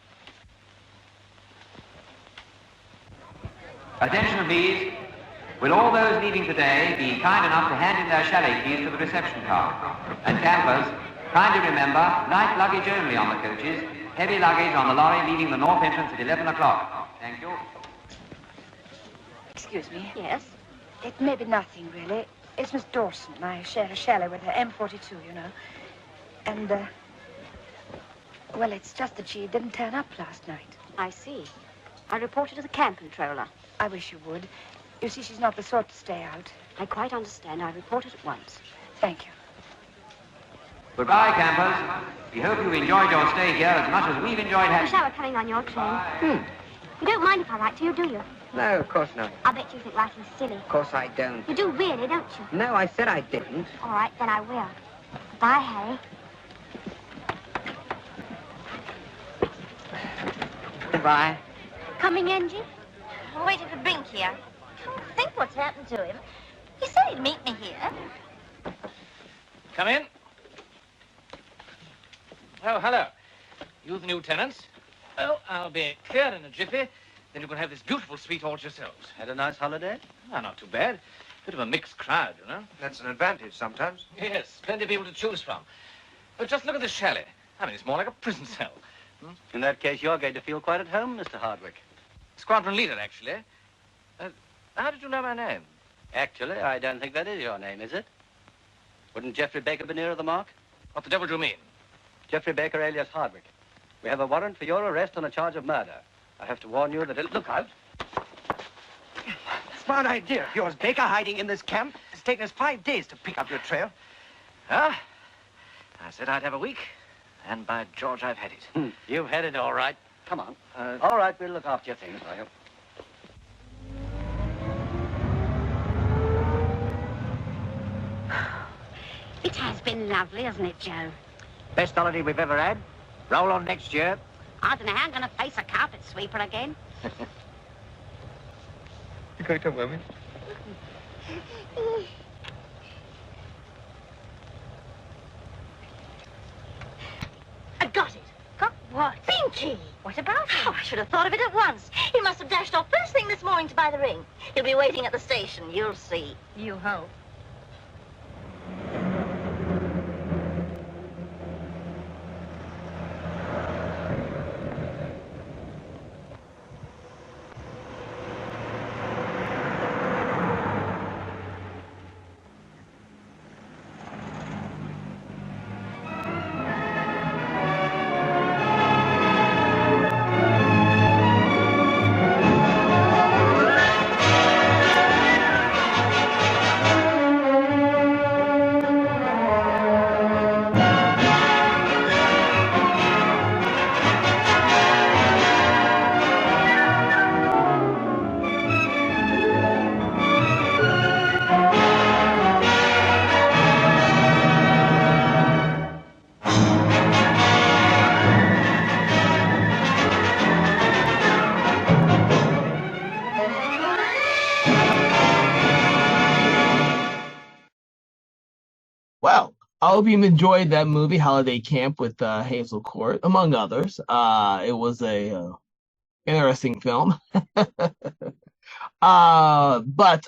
Attention, please. Will all those leaving today be kind enough to hand in their chalet keys to the reception car? And campers, kindly remember, light luggage only on the coaches, heavy luggage on the lorry leaving the north entrance at 11 o'clock. Thank you. Excuse me. Yes? It may be nothing, really. It's Miss Dawson. I share a chalet with her, M42, you know. And, well, it's just that she didn't turn up last night. I see. I reported to the camp controller. I wish you would. You see, she's not the sort to stay out. I quite understand. I reported at once. Thank you. Goodbye, campers. We hope you enjoyed your stay here as much as we've enjoyed I having wish I were coming on your train. You don't mind if I write to you, do you? No, of course not. I bet you think writing's silly. Of course I don't. You do really, don't you? No, I said I didn't. All right, then I will. Bye, Harry. Goodbye. Coming, Angie? I'm waiting for Brink here. Can't think what's happened to him. He said he'd meet me here. Come in. Oh, hello. You the new tenants? Oh, I'll be clear in a jiffy. Then you can have this beautiful suite all to yourselves. Had a nice holiday? Oh, not too bad. Bit of a mixed crowd, you know. That's an advantage sometimes. Yes, plenty of people to choose from. But just look at this chalet. I mean, it's more like a prison cell. In that case, you're going to feel quite at home, Mr. Hardwick. Squadron leader, actually. How did you know my name? Actually, I don't think that is your name, is it? Wouldn't Geoffrey Baker be nearer the mark? What the devil do you mean? Geoffrey Baker, alias Hardwick. We have a warrant for your arrest on a charge of murder. I have to warn you that look out. Smart idea of yours, Baker, hiding in this camp. It's taken us 5 days to pick up your trail. Ah, I said I'd have a week, and by George, I've had it. You've had it all right. Come on. All right, we'll look after your things, will you? It has been lovely, hasn't it, Joe? Best holiday we've ever had. Roll on next year. I don't know how I'm going to face a carpet sweeper again. You going to come with me? I got it. Got what? Binky! What about him? Oh, I should have thought of it at once. He must have dashed off first thing this morning to buy the ring. He'll be waiting at the station. You'll see. You hope. Well, I hope you enjoyed that movie, Holiday Camp, with Hazel Court, among others. It was a interesting film. But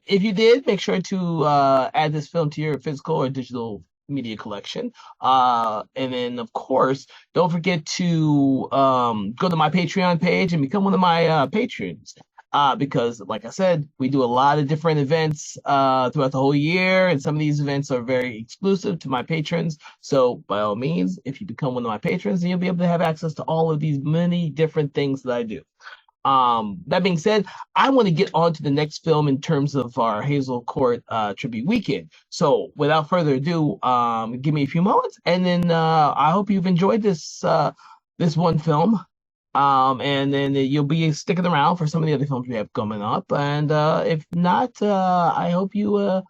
if you did, make sure to add this film to your physical or digital media collection. And then, of course, don't forget to go to my Patreon page and become one of my patrons. Because, like I said, we do a lot of different events throughout the whole year, and some of these events are very exclusive to my patrons. So, by all means, if you become one of my patrons, then you'll be able to have access to all of these many different things that I do. That being said, I want to get on to the next film in terms of our Hazel Court Tribute Weekend. So, without further ado, give me a few moments, and then I hope you've enjoyed this one film. And then you'll be sticking around for some of the other films we have coming up. And if not, I hope you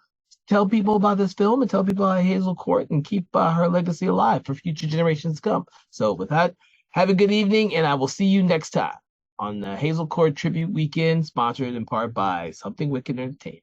tell people about this film and tell people about Hazel Court and keep her legacy alive for future generations to come. So with that, have a good evening, and I will see you next time on the Hazel Court Tribute Weekend, sponsored in part by Something Wicked Entertainment.